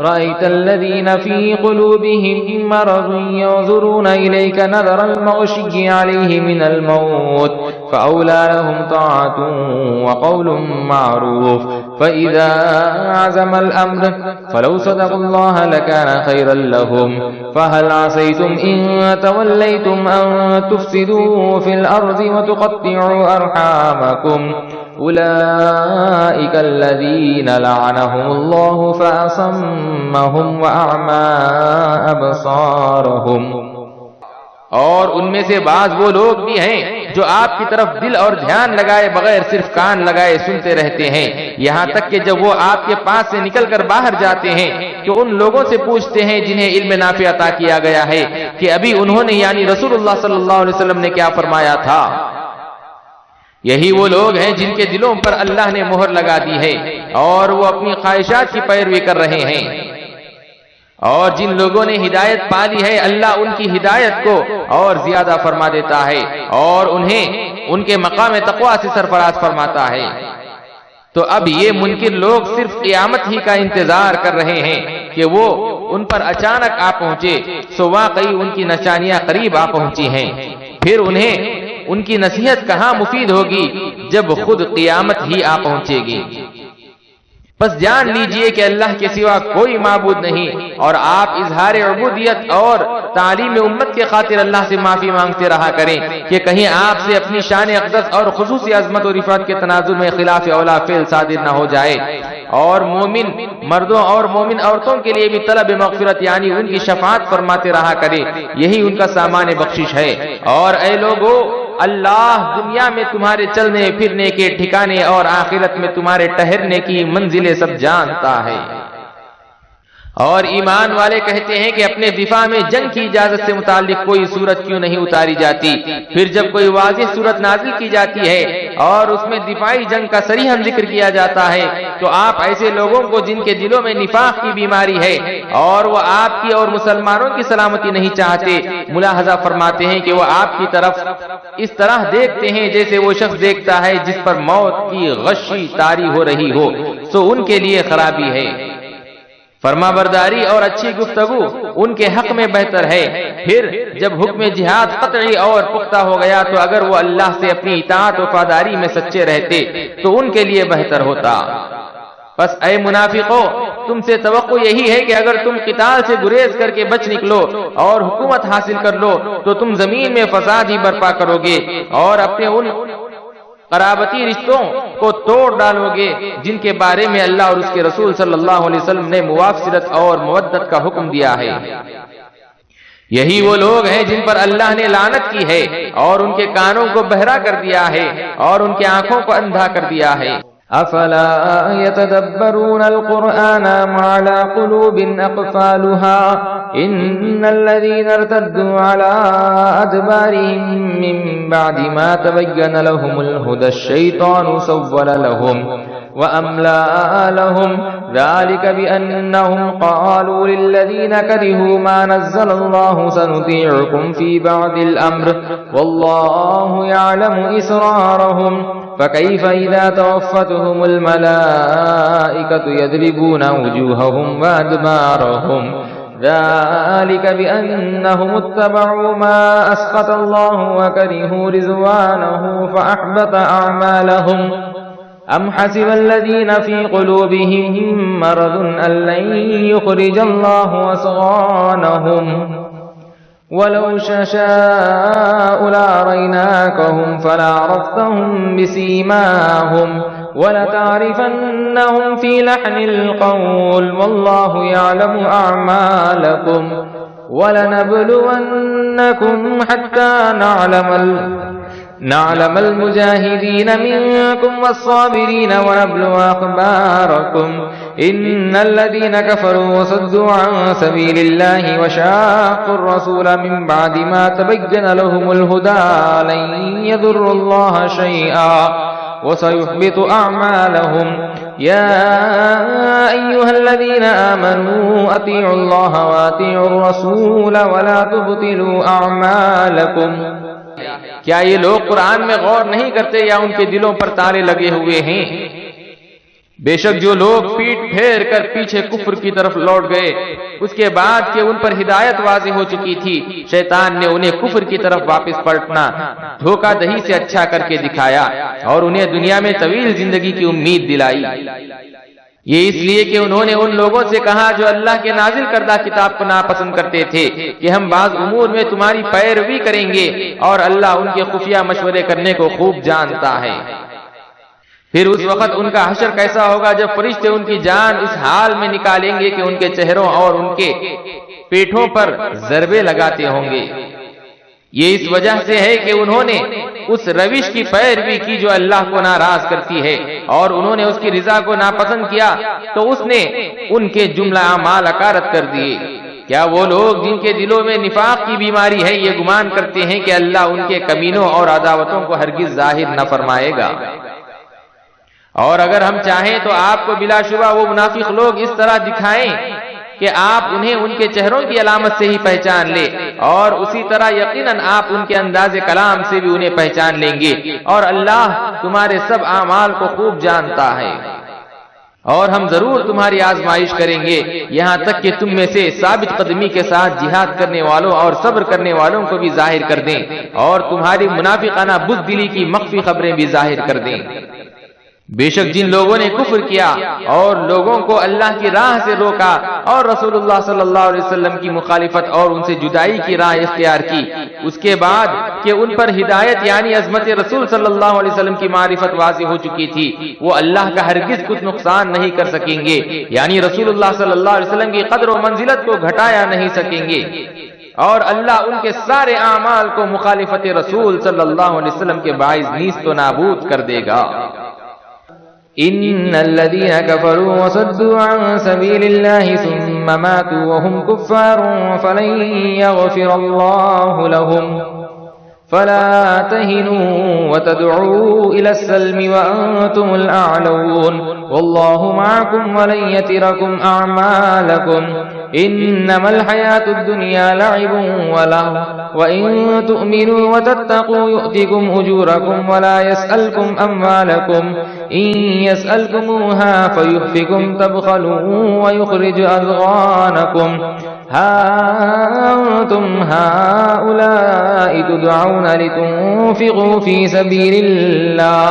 رَأَيْتَ الَّذِينَ فِي قُلُوبِهِم مَّرَضٌ يَنظُرُونَ إِلَيْكَ نَظَرَ الْمَغْشِيِّ عَلَيْهِ مِنَ الْمَوْتِ فَأَوْلَىٰ لَهُمْ طَاعَةٌ وَقَوْلٌ مَّعْرُوفٌ فَإِذَا عَزَمَ الْأَمْرُ فَلَوْ صَدَقُوا اللَّهَ لَكَانَ خَيْرًا لَّهُمْ فَهَلْ عَصَيْتُمْ إِن تَوَلَّيْتُمْ أَن تُفْسِدُوا فِي الْأَرْضِ وَتُقَطِّعُوا أَرْحَامَكُمْ أُولَٰئِكَ الَّذِينَ لَعَنَهُمُ اللَّهُ فَأَصَمَّهُمْ وَأَعْمَىٰ أَبْصَارَهُمْ۔ اور ان میں سے بعض وہ لوگ بھی ہیں جو آپ کی طرف دل اور دھیان لگائے بغیر صرف کان لگائے سنتے رہتے ہیں، یہاں تک کہ جب وہ آپ کے پاس سے نکل کر باہر جاتے ہیں کہ ان لوگوں سے پوچھتے ہیں جنہیں علم نافع عطا کیا گیا ہے کہ ابھی انہوں نے یعنی رسول اللہ صلی اللہ علیہ وسلم نے کیا فرمایا تھا۔ یہی وہ لوگ ہیں جن کے دلوں پر اللہ نے مہر لگا دی ہے اور وہ اپنی خواہشات کی پیروی کر رہے ہیں، اور جن لوگوں نے ہدایت پا لی ہے اللہ ان کی ہدایت کو اور زیادہ فرما دیتا ہے اور انہیں ان کے مقام تقویٰ سے سرفراز فرماتا ہے۔ تو اب یہ منکر لوگ صرف قیامت ہی کا انتظار کر رہے ہیں کہ وہ ان پر اچانک آ پہنچے، سو واقعی ان کی نشانیاں قریب آ پہنچی ہیں، پھر انہیں ان کی نصیحت کہاں مفید ہوگی جب خود قیامت ہی آ پہنچے گی۔ بس جان لیجئے کہ اللہ کے سوا کوئی معبود نہیں، اور آپ اظہار عبودیت اور تعلیم امت کے خاطر اللہ سے معافی مانگتے رہا کریں کہ کہیں آپ سے اپنی شان اقدس اور خصوصی عظمت و رفعت کے تناظر میں خلاف اولا فعل صادر نہ ہو جائے۔ اور مومن مردوں اور مومن عورتوں کے لیے بھی طلب مغفرت یعنی ان کی شفاعت فرماتے رہا کرے، یہی ان کا سامان بخشش ہے۔ اور اے لوگو، اللہ دنیا میں تمہارے چلنے پھرنے کے ٹھکانے اور آخرت میں تمہارے ٹھہرنے کی منزلیں سب جانتا ہے۔ اور ایمان والے کہتے ہیں کہ اپنے دفاع میں جنگ کی اجازت سے متعلق کوئی صورت کیوں نہیں اتاری جاتی؟ پھر جب کوئی واضح صورت نازل کی جاتی ہے اور اس میں دفاعی جنگ کا صریحاً ذکر کیا جاتا ہے تو آپ ایسے لوگوں کو جن کے دلوں میں نفاق کی بیماری ہے اور وہ آپ کی اور مسلمانوں کی سلامتی نہیں چاہتے، ملاحظہ فرماتے ہیں کہ وہ آپ کی طرف اس طرح دیکھتے ہیں جیسے وہ شخص دیکھتا ہے جس پر موت کی غشی طاری ہو رہی ہو، سو ان کے لیے خرابی ہے۔ فرما برداری اور اچھی گفتگو ان کے حق میں بہتر ہے۔ پھر جب حکم جہاد قطعی اور پختہ ہو گیا تو اگر وہ اللہ سے اپنی اطاعت و وفاداری میں سچے رہتے تو ان کے لیے بہتر ہوتا۔ بس اے منافقو، تم سے توقع یہی ہے کہ اگر تم قتال سے گریز کر کے بچ نکلو اور حکومت حاصل کر لو تو تم زمین میں فساد ہی برپا کرو گے اور اپنے ان قرابتی رشتوں کو توڑ ڈالو گے جن کے بارے میں اللہ اور اس کے رسول صلی اللہ علیہ وسلم نے موافقت اور مودت کا حکم دیا ہے۔ یہی وہ لوگ ہیں جن پر اللہ نے لعنت کی ہے اور ان کے کانوں کو بہرا کر دیا ہے اور ان کی آنکھوں کو اندھا کر دیا ہے۔ افلا يتدبرون القرآن ام على قلوب اقفالها ان الذين ارتدوا على ادبارهم من بعد ما تبين لهم الهدى الشيطان سول لهم واملى لهم ذلك بانهم قالوا للذين كرهوا ما نزل الله سنطيعكم في بعض الامر والله يعلم اسرارهم فكيف إذا توفتهم الملائكة يضربون وجوههم وأدبارهم ذلك بأنهم اتبعوا ما أسخط الله وكرهوا رضوانه فأحبط أعمالهم أم حسب الذين في قلوبهم مرض أن لن يخرج الله أضغانهم ولو شاء لأريناكهم فلعرفتهم بسيماهم ولتعرفنهم في لحن القول والله يعلم أعمالكم ولنبلونكم حتى نعلم المجاهدين منكم والصابرين ونبلو أخباركم إن الذين كفروا وصدوا عن سبيل الله وشاقوا الرسول من بعد ما تبين لهم الهدى لن يضروا الله شيئا وسيحبط أعمالهم يا أيها الذين آمنوا أطيعوا الله وأطيعوا الرسول ولا تبطلوا أعمالكم۔ کیا یہ لوگ قرآن میں غور نہیں کرتے یا ان کے دلوں پر تالے لگے ہوئے ہیں؟ بے شک جو لوگ پیٹ پھیر کر پیچھے کفر کی طرف لوٹ گئے اس کے بعد کہ ان پر ہدایت واضح ہو چکی تھی، شیطان نے انہیں کفر کی طرف واپس پلٹنا دھوکہ دہی سے اچھا کر کے دکھایا اور انہیں دنیا میں طویل زندگی کی امید دلائی۔ یہ اس لیے کہ انہوں نے ان لوگوں سے کہا جو اللہ کے نازل کردہ کتاب کو ناپسند کرتے تھے کہ ہم بعض امور میں تمہاری پیروی کریں گے اور اللہ ان کے خفیہ مشورے کرنے کو خوب جانتا ہے۔ پھر اس وقت ان کا حشر کیسا ہوگا جب فرشتے ان کی جان اس حال میں نکالیں گے کہ ان کے چہروں اور ان کے پیٹھوں پر ضربے لگاتے ہوں گے۔ یہ اس وجہ سے ہے کہ انہوں نے اس روش کی پیروی کی جو اللہ کو ناراض کرتی ہے اور انہوں نے اس کی رضا کو ناپسند کیا تو اس نے ان کے جملہ اعمال اکارت کر دیے۔ کیا وہ لوگ جن کے دلوں میں نفاق کی بیماری ہے یہ گمان کرتے ہیں کہ اللہ ان کے کمینوں اور عداوتوں کو ہرگز ظاہر نہ فرمائے گا؟ اور اگر ہم چاہیں تو آپ کو بلا شبہ وہ منافق لوگ اس طرح دکھائیں کہ آپ انہیں ان کے چہروں کی علامت سے ہی پہچان لیں، اور اسی طرح یقیناً آپ ان کے انداز کلام سے بھی انہیں پہچان لیں گے، اور اللہ تمہارے سب اعمال کو خوب جانتا ہے۔ اور ہم ضرور تمہاری آزمائش کریں گے یہاں تک کہ تم میں سے ثابت قدمی کے ساتھ جہاد کرنے والوں اور صبر کرنے والوں کو بھی ظاہر کر دیں اور تمہاری منافقانہ بزدلی کی مخفی خبریں بھی ظاہر کر دیں۔ بے شک جن لوگوں نے کفر کیا اور لوگوں کو اللہ کی راہ سے روکا اور رسول اللہ صلی اللہ علیہ وسلم کی مخالفت اور ان سے جدائی کی راہ اختیار کی، اس کے بعد کہ ان پر ہدایت یعنی عظمت رسول صلی اللہ علیہ وسلم کی معرفت واضح ہو چکی تھی، وہ اللہ کا ہرگز کچھ نقصان نہیں کر سکیں گے، یعنی رسول اللہ صلی اللہ علیہ وسلم کی قدر و منزلت کو گھٹایا نہیں سکیں گے، اور اللہ ان کے سارے اعمال کو مخالفت رسول صلی اللہ علیہ وسلم کے باعث نیست و نابود کر دے گا۔ إن الذين كفروا وصدوا عن سبيل الله ثم ماتوا وهم كفار فلن يغفر الله لهم فلا تهنوا وتدعوا إلى السلم وأنتم الأعلون والله معكم ولن يتركم أعمالكم إنما الحياة الدنيا لعب ولهو وإن تؤمنوا وتتقوا يؤتكم أجوركم ولا يسألكم أموالكم إن يسألكموها فيحفكم تبخلوا ويخرج أذغانكم ها أنتم هؤلاء تدعون لتنفقوا في سبيل الله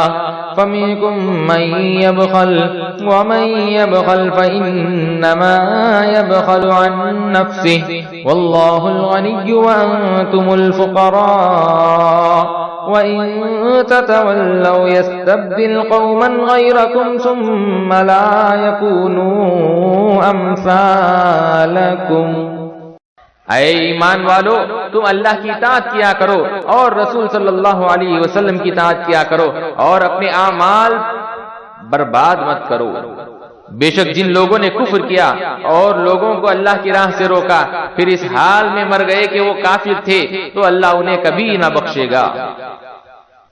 فمنكم من يبخل ومن يبخل فإنما يبخل عن نفسه والله الغني وأنتم الفقراء وإن تتولوا يستبدل قوما غيركم ثم لا يكونوا أمثالكم۔ اے ایمان والو، تم اللہ کی اطاعت کیا کرو اور رسول صلی اللہ علیہ وسلم کی اطاعت کیا کرو اور اپنے اعمال برباد مت کرو۔ بے شک جن لوگوں نے کفر کیا اور لوگوں کو اللہ کی راہ سے روکا پھر اس حال میں مر گئے کہ وہ کافر تھے تو اللہ انہیں کبھی نہ بخشے گا۔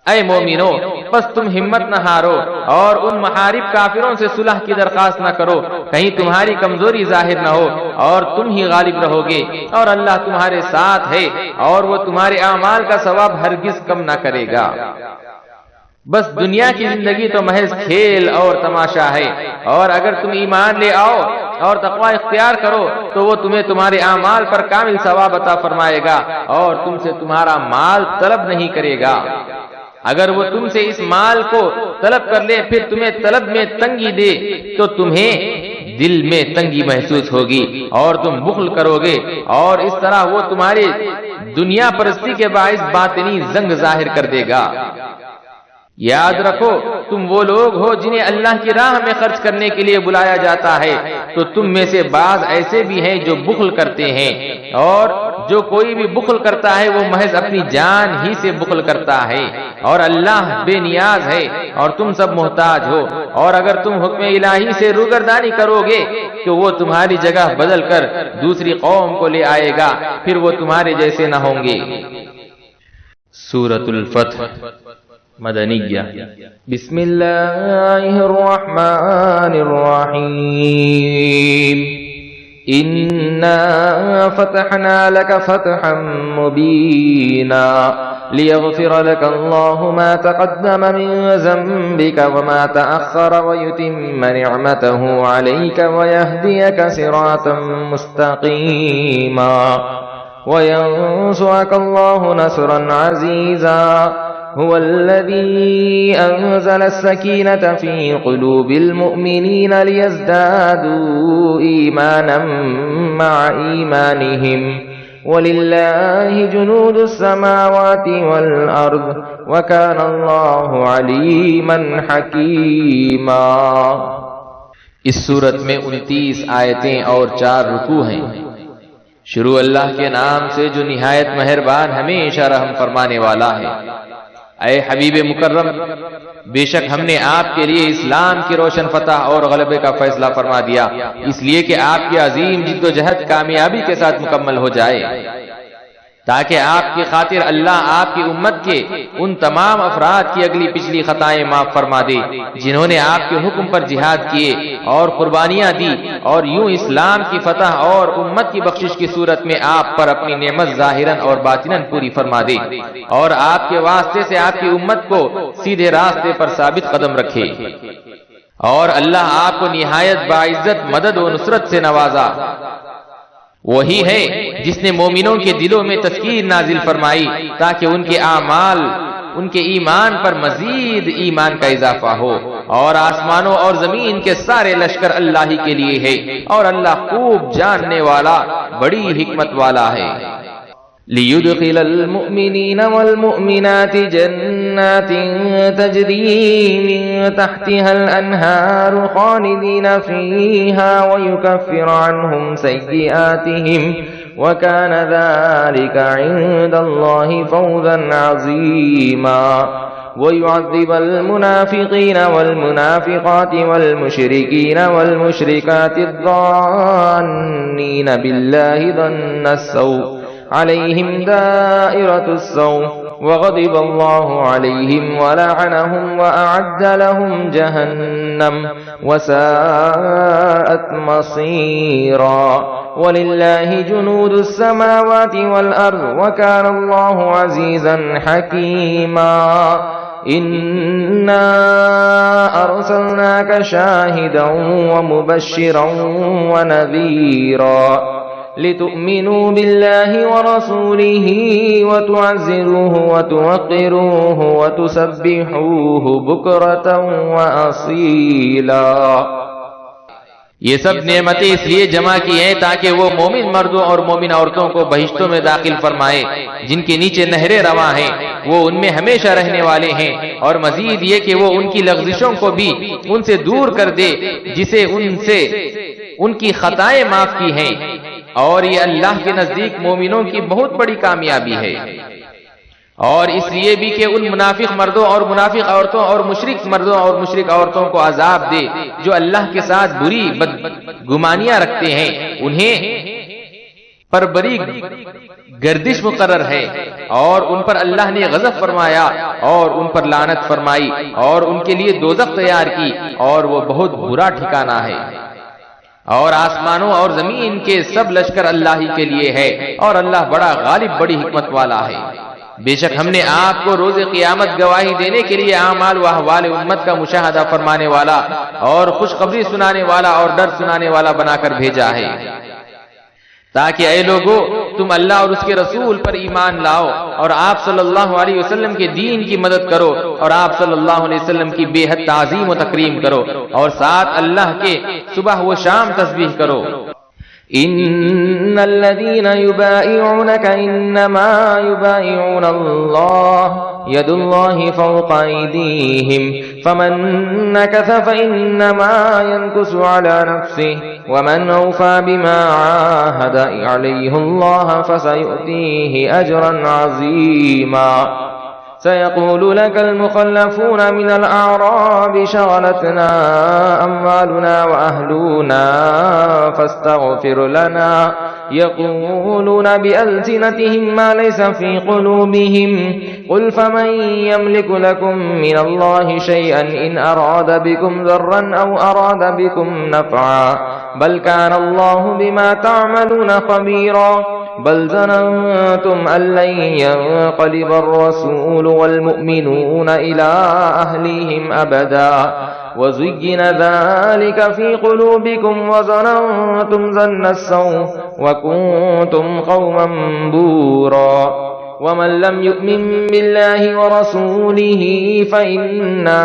اے مومنو، بس تم ہمت نہ ہارو اور ان محارب کافروں سے صلح کی درخواست نہ کرو کہیں تمہاری کمزوری ظاہر نہ ہو اور تم ہی غالب رہو گے، اور اللہ تمہارے ساتھ ہے اور وہ تمہارے اعمال کا ثواب ہرگز کم نہ کرے گا۔ بس دنیا کی زندگی تو محض کھیل اور تماشا ہے، اور اگر تم ایمان لے آؤ اور تقوی اختیار کرو تو وہ تمہیں تمہارے اعمال پر کامل ثواب عطا فرمائے گا اور تم سے تمہارا مال طلب نہیں کرے گا۔ اگر وہ تم سے اس مال کو طلب کر لے پھر تمہیں طلب میں تنگی دے تو تمہیں دل میں تنگی محسوس ہوگی اور تم بخل کرو گے، اور اس طرح وہ تمہاری دنیا پرستی کے باعث باطنی زنگ ظاہر کر دے گا۔ یاد رکھو تم وہ لوگ ہو جنہیں اللہ کی راہ میں خرچ کرنے کے لیے بلایا جاتا ہے، تو تم میں سے بعض ایسے بھی ہیں جو بخل کرتے ہیں، اور جو کوئی بھی بخل کرتا ہے وہ محض اپنی جان ہی سے بخل کرتا ہے، اور اللہ بے نیاز ہے اور تم سب محتاج ہو، اور اگر تم حکم الہی سے روگردانی کرو گے تو وہ تمہاری جگہ بدل کر دوسری قوم کو لے آئے گا، پھر وہ تمہارے جیسے نہ ہوں گے۔ سورۃ الفتح مدنیہ۔ بسم اللہ الرحمن الرحیم۔ إنا فتحنا لك فتحا مبينا ليغفر لك الله ما تقدم من ذنبك وما تأخر ويتم نعمته عليك ويهديك صراطا مستقيما وينصرك الله نصرا عزيزا هو الذي أنزل السكينة في قلوب المؤمنين ليزدادوا إيمانا مع إيمانهم ولله جنود السماوات والأرض وكان الله عليما حكيما۔ اس صورت میں 29 آیتیں اور 4 رکوع ہیں۔ شروع اللہ کے نام سے جو نہایت مہربان ہمیشہ رحم فرمانے والا ہے۔ اے حبیب مکرم، بے شک ہم نے آپ کے لیے اسلام کی روشن فتح اور غلبے کا فیصلہ فرما دیا، اس لیے کہ آپ کی عظیم جد و جہد کامیابی کے ساتھ مکمل ہو جائے، تاکہ آپ کی خاطر اللہ آپ کی امت کے ان تمام افراد کی اگلی پچھلی خطائیں معاف فرما دے جنہوں نے آپ کے حکم پر جہاد کیے اور قربانیاں دی، اور یوں اسلام کی فتح اور امت کی بخشش کی صورت میں آپ پر اپنی نعمت ظاہراً اور باطناً پوری فرما دے، اور آپ کے واسطے سے آپ کی امت کو سیدھے راستے پر ثابت قدم رکھے۔ اور اللہ آپ کو نہایت باعزت مدد و نصرت سے نوازا۔ وہی ہے جس نے مومنوں کے دلوں میں تسکین نازل فرمائی تاکہ ان کے اعمال ان کے ایمان پر مزید ایمان کا اضافہ ہو، اور آسمانوں اور زمین کے سارے لشکر اللہ ہی کے لیے ہے، اور اللہ خوب جاننے والا بڑی حکمت والا ہے۔ لِيُدْخِلَ الْمُؤْمِنِينَ وَالْمُؤْمِنَاتِ جَنَّاتٍ تَجْرِي مِن تَحْتِهَا الْأَنْهَارُ خَالِدِينَ فِيهَا وَيُكَفِّرَ عَنْهُمْ سَيِّئَاتِهِمْ وَكَانَ ذَلِكَ عِندَ اللَّهِ فَوْزًا عَظِيمًا وَيُعَذِّبَ الْمُنَافِقِينَ وَالْمُنَافِقَاتِ وَالْمُشْرِكِينَ وَالْمُشْرِكَاتِ الظَّانِّينَ بِاللَّهِ ظَنَّ السَّوْءِ عَلَيْهِمْ دَائِرَةُ السَّوْءِ وَغَضِبَ اللَّهُ عَلَيْهِمْ وَلَعَنَهُمْ وَأَعَدَّ لَهُمْ جَهَنَّمَ وَسَاءَتْ مَصِيرًا وَلِلَّهِ جُنُودُ السَّمَاوَاتِ وَالْأَرْضِ وَكَانَ اللَّهُ عَزِيزًا حَكِيمًا إِنَّا أَرْسَلْنَاكَ شَاهِدًا وَمُبَشِّرًا وَنَذِيرًا لِتُؤْمِنُوا بِاللَّهِ وَرَسُولِهِ وَتُعَزِّرُوهُ وَتُوَقِّرُوهُ وَتُسَبِّحُوهُ بُكْرَةً وَأَصِيلًا۔ یہ سب نعمتیں اس لیے جمع کی ہیں تاکہ وہ مومن مردوں اور مومن عورتوں کو بہشتوں میں داخل فرمائے جن کے نیچے نہریں رواں ہیں، وہ ان میں ہمیشہ رہنے والے ہیں، اور مزید یہ کہ وہ ان کی لغزشوں کو بھی ان سے دور کر دے جسے ان سے ان کی خطائیں معاف کی ہیں، اور یہ اللہ کے نزدیک مومنوں کی بہت بڑی کامیابی ہے۔ اور اس لیے بھی کہ ان منافق مردوں اور منافق عورتوں اور مشرک مردوں اور مشرک عورتوں کو عذاب دے جو اللہ کے ساتھ بری بدگمانیاں رکھتے ہیں، انہیں پر بری گردش مقرر ہے، اور ان پر اللہ نے غضب فرمایا اور ان پر لعنت فرمائی اور ان کے لیے دوزخ تیار کی، اور وہ بہت برا ٹھکانہ ہے۔ اور آسمانوں اور زمین کے سب لشکر اللہ ہی کے لیے ہے، اور اللہ بڑا غالب بڑی حکمت والا ہے۔ بے شک ہم نے آپ کو روز قیامت گواہی دینے کے لیے اعمال و احوال امت کا مشاہدہ فرمانے والا اور خوشخبری سنانے والا اور ڈر سنانے والا بنا کر بھیجا ہے، تاکہ اے لوگو تم اللہ اور اس کے رسول پر ایمان لاؤ، اور آپ صلی اللہ علیہ وسلم کے دین کی مدد کرو، اور آپ صلی اللہ علیہ وسلم کی بے حد تعظیم و تکریم کرو، اور ساتھ اللہ کے صبح و شام تسبیح کرو۔ إن الذين يبايعونك إنما يبايعون الله يد الله فوق أيديهم فمن نكث فإنما ينكث على نفسه ومن أوفى بما عاهد عليه الله فسيؤتيه أجرا عظيما سيقول لك المخلفون من الأعراب شغلتنا أموالنا وأهلنا فاستغفر لنا يقولون بألسنتهم ما ليس في قلوبهم قل فمن يملك لكم من الله شيئا إن أراد بكم ضرا أو أراد بكم نفعا بل كان الله بما تعملون خبيرا بل ظننتم أن لن ينقلب الرسول والمؤمنون إلى أهليهم أبدا وزين ذلك في قلوبكم وظننتم ظن السوء وكنتم قوما بورا ومن لم يؤمن بالله ورسوله فإنا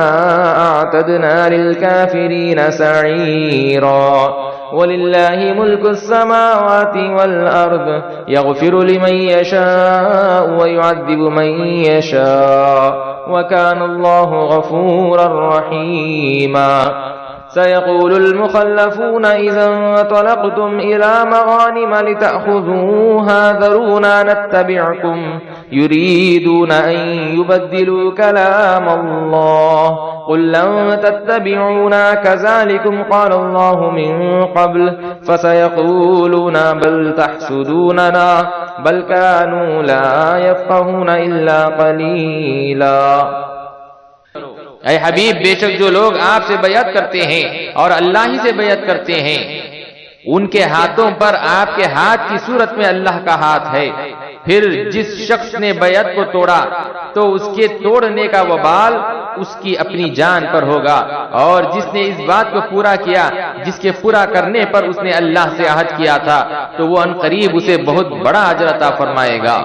أعتدنا للكافرين سعيرا ولله ملك السماوات والأرض يغفر لمن يشاء ويعذب من يشاء وكان الله غفورا رحيما سيقول المخلفون إذا انطلقتم إلى مغانم لتأخذوها ذرونا نتبعكم يريدون أن يبدلوا كلام الله قل لن تتبعونا كذلكم قال الله من قبل فسيقولون بل تحسدوننا بل كانوا لا يفقهون إلا قليلا۔ اے حبیب، بے شک جو لوگ آپ سے بیعت کرتے ہیں اور اللہ ہی سے بیعت کرتے ہیں، ان کے ہاتھوں پر آپ کے ہاتھ کی صورت میں اللہ کا ہاتھ ہے، پھر جس شخص نے بیعت کو توڑا تو اس کے توڑنے کا وبال اس کی اپنی جان پر ہوگا، اور جس نے اس بات کو پورا کیا جس کے پورا کرنے پر اس نے اللہ سے عہد کیا تھا تو وہ عنقریب اسے بہت بڑا اجر عطا فرمائے گا۔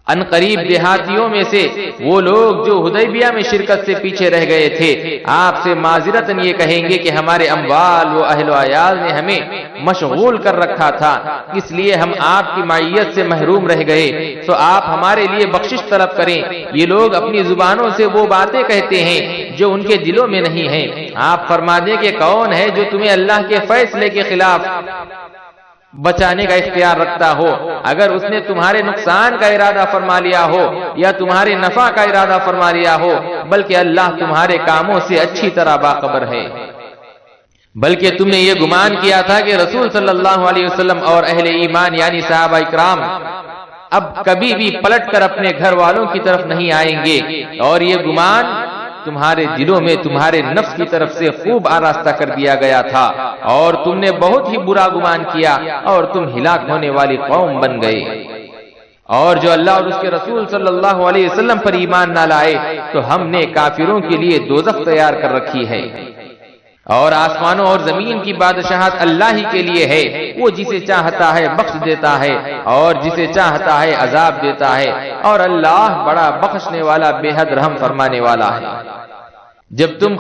ان قریب دیہاتیوں میں سے وہ لوگ جو حدیبیہ میں شرکت سے پیچھے رہ گئے تھے آپ سے معذرتاً یہ کہیں گے کہ ہمارے اموال و اہل و عیال نے ہمیں مشغول کر رکھا تھا، اس لیے ہم آپ کی معیت سے محروم رہ گئے، تو آپ ہمارے لیے بخشش طلب کریں۔ یہ لوگ اپنی زبانوں سے وہ باتیں کہتے ہیں جو ان کے دلوں میں نہیں ہیں، آپ فرما دیں کہ کون ہے جو تمہیں اللہ کے فیصلے کے خلاف بچانے کا اختیار رکھتا ہو؟ اگر اس نے تمہارے نقصان کا ارادہ فرما لیا ہو یا تمہارے نفع کا ارادہ فرما لیا ہو، بلکہ اللہ تمہارے کاموں سے اچھی طرح باخبر ہے۔ بلکہ تم نے یہ گمان کیا تھا کہ رسول صلی اللہ علیہ وسلم اور اہل ایمان یعنی صحابہ اکرام اب کبھی بھی پلٹ کر اپنے گھر والوں کی طرف نہیں آئیں گے، اور یہ گمان تمہارے دلوں میں تمہارے نفس کی طرف سے خوب آراستہ کر دیا گیا تھا، اور تم نے بہت ہی برا گمان کیا اور تم ہلاک ہونے والی قوم بن گئے۔ اور جو اللہ اور اس کے رسول صلی اللہ علیہ وسلم پر ایمان نہ لائے تو ہم نے کافروں کے لیے دوزخ تیار کر رکھی ہے، اور آسمانوں اور زمین کی بادشاہت اللہ ہی کے لیے ہے، وہ جسے چاہتا ہے بخش دیتا ہے اور جسے چاہتا ہے عذاب دیتا ہے، اور اللہ بڑا بخشنے والا بے حد رحم فرمانے والا ہے۔ جب تم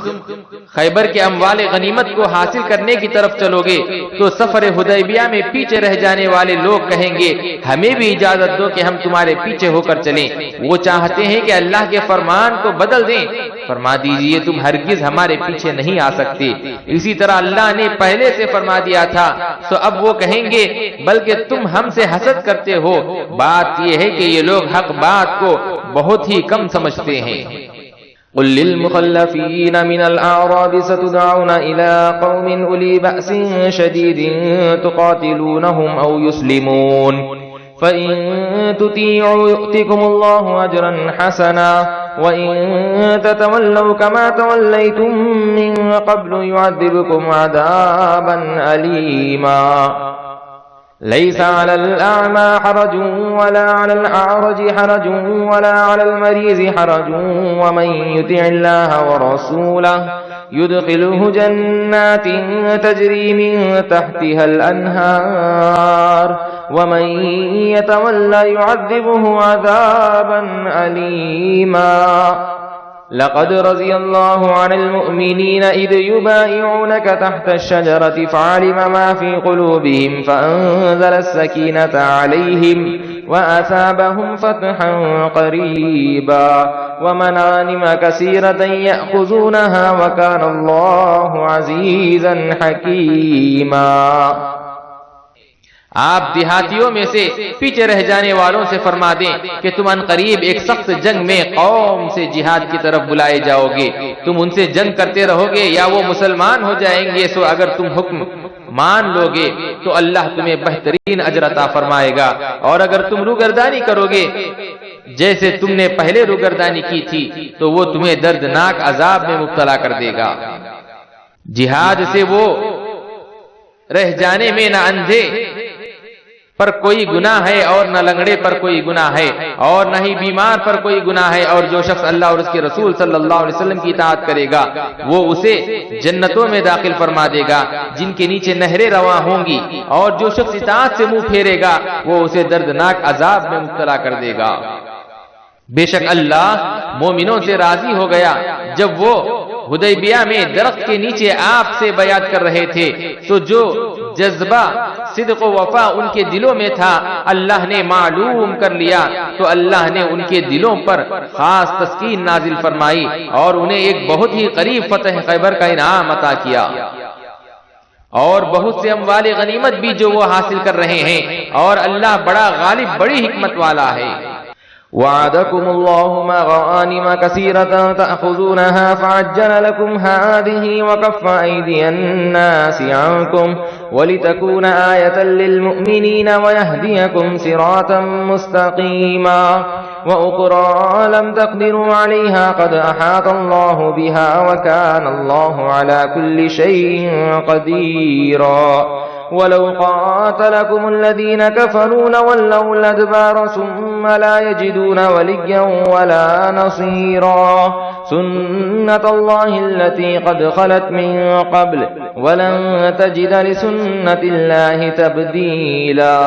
خیبر کے اموال غنیمت کو حاصل کرنے کی طرف چلو گے تو سفر حدیبیہ میں پیچھے رہ جانے والے لوگ کہیں گے ہمیں بھی اجازت دو کہ ہم تمہارے پیچھے ہو کر چلیں، وہ چاہتے ہیں کہ اللہ کے فرمان کو بدل دیں۔ فرما دیجئے تم ہرگز ہمارے پیچھے نہیں آ سکتے، اسی طرح اللہ نے پہلے سے فرما دیا تھا، تو اب وہ کہیں گے بلکہ تم ہم سے حسد کرتے ہو۔ بات یہ ہے کہ یہ لوگ حق بات کو بہت ہی کم سمجھتے ہیں۔ قل للمخلفين من الأعراب ستدعون إلى قوم أولي بأس شديد تقاتلونهم أو يسلمون فإن تطيعوا يؤتكم الله أجرا حسنا وإن تتولوا كما توليتم من قبل يعذبكم عذابا أليما ليس على الأعمى حرج ولا على الأعرج حرج ولا على المريض حرج ومن يطع الله ورسوله يدخله جنات تجري من تحتها الأنهار ومن يتولى يعذبه عذابا أليما لقد رضي الله عن المؤمنين إذ يبايعونك تحت الشجرة فعلم ما في قلوبهم فأنزل السكينة عليهم وأثابهم فتحا قريبا ومغانم كثيرة يأخذونها وكان الله عزيزا حكيما۔ آپ دیہاتیوں میں سے پیچھے رہ جانے والوں سے فرما دیں کہ تم ان قریب ایک سخت جنگ میں قوم سے جہاد کی طرف بلائے جاؤ گے، تم ان سے جنگ کرتے رہو گے یا وہ مسلمان ہو جائیں گے، سو اگر تم حکم مان لو گے تو اللہ تمہیں بہترین اجر عطا فرمائے گا، اور اگر تم روگردانی کرو گے جیسے تم نے پہلے روگردانی کی تھی تو وہ تمہیں دردناک عذاب میں مبتلا کر دے گا۔ جہاد سے وہ رہ جانے میں نہ اندھے پر کوئی گناہ ہے اور نہ لنگڑے پر کوئی گناہ ہے اور نہ ہی بیمار پر کوئی گناہ ہے، اور جو شخص اللہ اور اس کے رسول صلی اللہ علیہ وسلم کی اطاعت کرے گا وہ اسے جنتوں میں داخل فرما دے گا جن کے نیچے نہریں رواں ہوں گی، اور جو شخص اطاعت سے منہ پھیرے گا وہ اسے دردناک عذاب میں مبتلا کر دے گا۔ بے شک اللہ مومنوں سے راضی ہو گیا جب وہ حدیبیہ میں درخت کے نیچے آپ سے بیعت کر رہے تھے، تو جو جذبہ صدق و وفا ان کے دلوں میں تھا اللہ نے معلوم کر لیا، تو اللہ نے ان کے دلوں پر خاص تسکین نازل فرمائی اور انہیں ایک بہت ہی قریب فتح خیبر کا انعام عطا کیا، اور بہت سے اموال غنیمت بھی جو وہ حاصل کر رہے ہیں، اور اللہ بڑا غالب بڑی حکمت والا ہے۔ وعدكم الله مغانم كثيرة تأخذونها فعجل لكم هذه وكف أيدي الناس عنكم ولتكون آية للمؤمنين ويهديكم صراطا مستقيما وأخرى لم تقدروا عليها قد أحاط الله بها وكان الله على كل شيء قديرا ولو قاتلكم الذين كفروا لولوا الأدبار ثم لا يجدون وليا ولا نصيرا سنة الله التي قد خلت من قبل ولن تجد لسنة الله تبديلا۔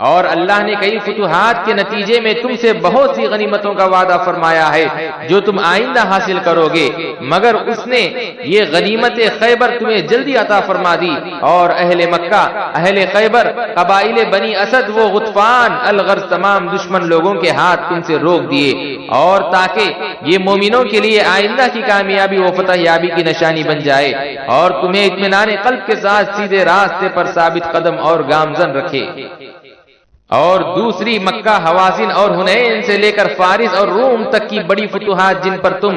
اور اللہ نے کئی فتوحات کے نتیجے میں تم سے بہت سی غنیمتوں کا وعدہ فرمایا ہے جو تم آئندہ حاصل کرو گے، مگر اس نے یہ غنیمت خیبر تمہیں جلدی عطا فرما دی، اور اہل مکہ، اہل خیبر، قبائل بنی اسد، وہ غطفان الغرض تمام دشمن لوگوں کے ہاتھ تم سے روک دیے، اور تاکہ یہ مومنوں کے لیے آئندہ کی کامیابی و فتح یابی کی نشانی بن جائے، اور تمہیں اطمینان قلب کے ساتھ سیدھے راستے پر ثابت قدم اور گامزن رکھے۔ اور دوسری مکہ، حوازن اور حنین سے لے کر فارس اور روم تک کی بڑی فتوحات جن پر تم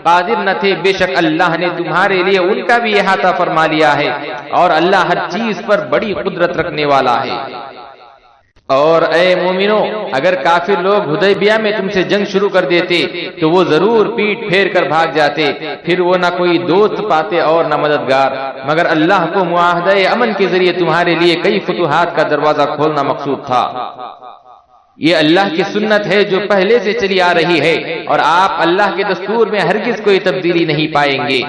قادر نہ تھے، بے شک اللہ نے تمہارے لیے ان کا بھی احاطہ فرما لیا ہے، اور اللہ ہر چیز پر بڑی قدرت رکھنے والا ہے۔ اور اے مومنو، اگر کافر لوگ حدیبیہ میں تم سے جنگ شروع کر دیتے تو وہ ضرور پیٹ پھیر کر بھاگ جاتے، پھر وہ نہ کوئی دوست پاتے اور نہ مددگار، مگر اللہ کو معاہدہ امن کے ذریعے تمہارے لیے کئی فتوحات کا دروازہ کھولنا مقصود تھا۔ یہ اللہ کی سنت ہے جو پہلے سے چلی آ رہی ہے، اور آپ اللہ کے دستور میں ہرگز کوئی تبدیلی نہیں پائیں گے۔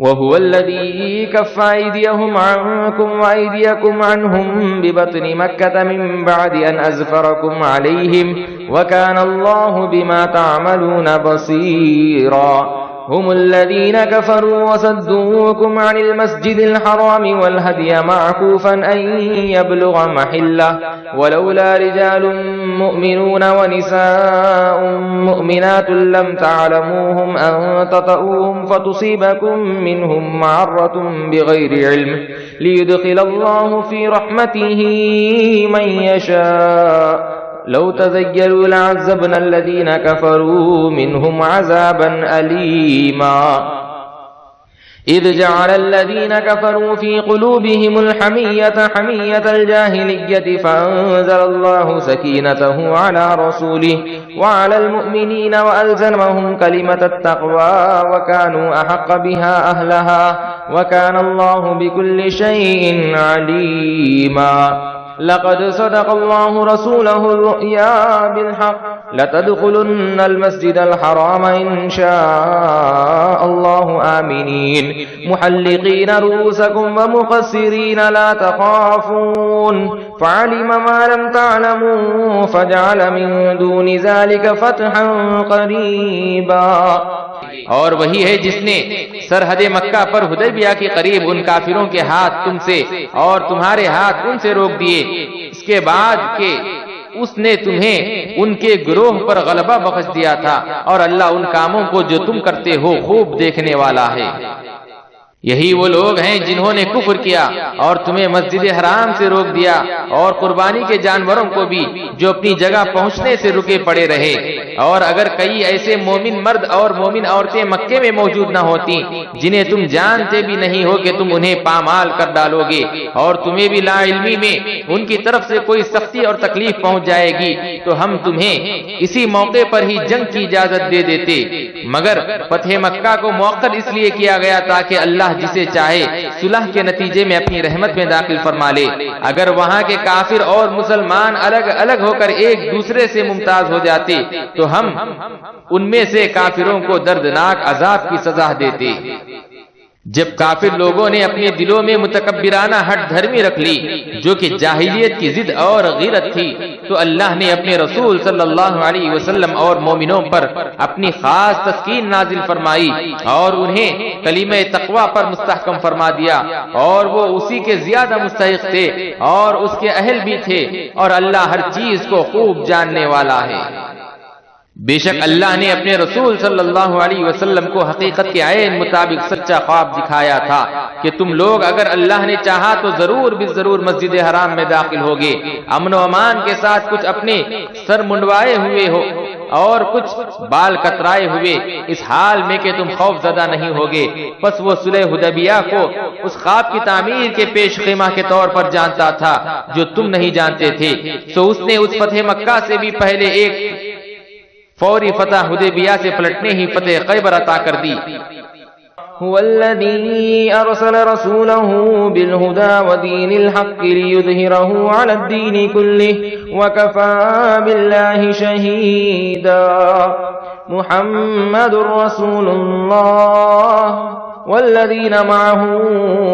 وَهُوَ الَّذِي كَفَّ أَيْدِيَهُمْ عَنكُمْ وَأَيْدِيَكُمْ عَنْهُمْ بِبَطْنِ مَكَّةَ مِنْ بَعْدِ أَنْ أَظْفَرَكُمْ عَلَيْهِمْ وَكَانَ اللَّهُ بِمَا تَعْمَلُونَ بَصِيرًا۔ هم الذين كفروا وصدوكم عن المسجد الحرام والهدي معكوفا أن يبلغ محله ولولا رجال مؤمنون ونساء مؤمنات لم تعلموهم أن تطؤوهم فتصيبكم منهم معرة بغير علم ليدخل الله في رحمته من يشاء لو تزيلوا لعذبنا الذين كفروا منهم عذابا أليما إذ جعل الذين كفروا في قلوبهم الحمية حمية الجاهلية فأنزل الله سكينته على رسوله وعلى المؤمنين وألزمهم كلمة التقوى وكانوا أحق بها أهلها وكان الله بكل شيء عليما لقد صدق الله رسوله الرؤيا بالحق لتدخلن المسجد الحرام إن شاء الله آمنين محلقين رؤوسكم ومقصرين لا تخافون فعلم ما لم تعلموا فجعل من دون ذلك فتحا قريبا۔ اور وہی ہے جس نے سرحد مکہ پر حدیبیہ کے قریب ان کافروں کے ہاتھ تم سے اور تمہارے ہاتھ ان سے روک دیے، اس کے بعد کہ اس نے تمہیں ان کے گروہ پر غلبہ بخش دیا تھا، اور اللہ ان کاموں کو جو تم کرتے ہو خوب دیکھنے والا ہے۔ یہی وہ لوگ ہیں جنہوں نے کفر کیا اور تمہیں مسجد حرام سے روک دیا، اور قربانی کے جانوروں کو بھی جو اپنی جگہ پہنچنے سے رکے پڑے رہے، اور اگر کئی ایسے مومن مرد اور مومن عورتیں مکے میں موجود نہ ہوتی جنہیں تم جانتے بھی نہیں ہو کہ تم انہیں پامال کر ڈالو گے، اور تمہیں بھی لا علمی میں ان کی طرف سے کوئی سختی اور تکلیف پہنچ جائے گی، تو ہم تمہیں اسی موقع پر ہی جنگ کی اجازت دے دیتے، مگر فتح مکہ کو مؤخر اس لیے کیا گیا تاکہ اللہ جسے چاہے صلح کے نتیجے میں اپنی رحمت میں داخل فرما لے۔ اگر وہاں کے کافر اور مسلمان الگ الگ ہو کر ایک دوسرے سے ممتاز ہو جاتے تو ہم ان میں سے کافروں کو دردناک عذاب کی سزا دیتے۔ جب کافر لوگوں نے اپنے دلوں میں متکبرانہ ہٹ دھرمی رکھ لی جو کہ جاہلیت کی ضد اور غیرت تھی، تو اللہ نے اپنے رسول صلی اللہ علیہ وسلم اور مومنوں پر اپنی خاص تسکین نازل فرمائی اور انہیں کلمہ تقوی پر مستحکم فرما دیا، اور وہ اسی کے زیادہ مستحق تھے اور اس کے اہل بھی تھے، اور اللہ ہر چیز کو خوب جاننے والا ہے۔ بے شک اللہ نے اپنے رسول صلی اللہ علیہ وسلم کو حقیقت کے عین مطابق سچا خواب دکھایا تھا کہ تم لوگ اگر اللہ نے چاہا تو ضرور بالضرور مسجد حرام میں داخل ہوگے، امن و امان کے ساتھ، کچھ اپنے سر منڈوائے ہوئے ہو اور کچھ بال کترائے ہوئے، اس حال میں کہ تم خوف زدہ نہیں ہوگے۔ پس وہ صلح حدیبیہ کو اس خواب کی تعمیر کے پیش خیمہ کے طور پر جانتا تھا جو تم نہیں جانتے تھے، سو اس نے اس فتح مکہ سے بھی پہلے ایک فوری فتح حدیبیہ سے پلٹنے ہی فتح خیبر عطا کر دی۔ هو الذي أرسل رسوله بالهدى ودين الحق ليظهره على الدين كله وكفى بالله شهيدا محمد رسول الله والذين معه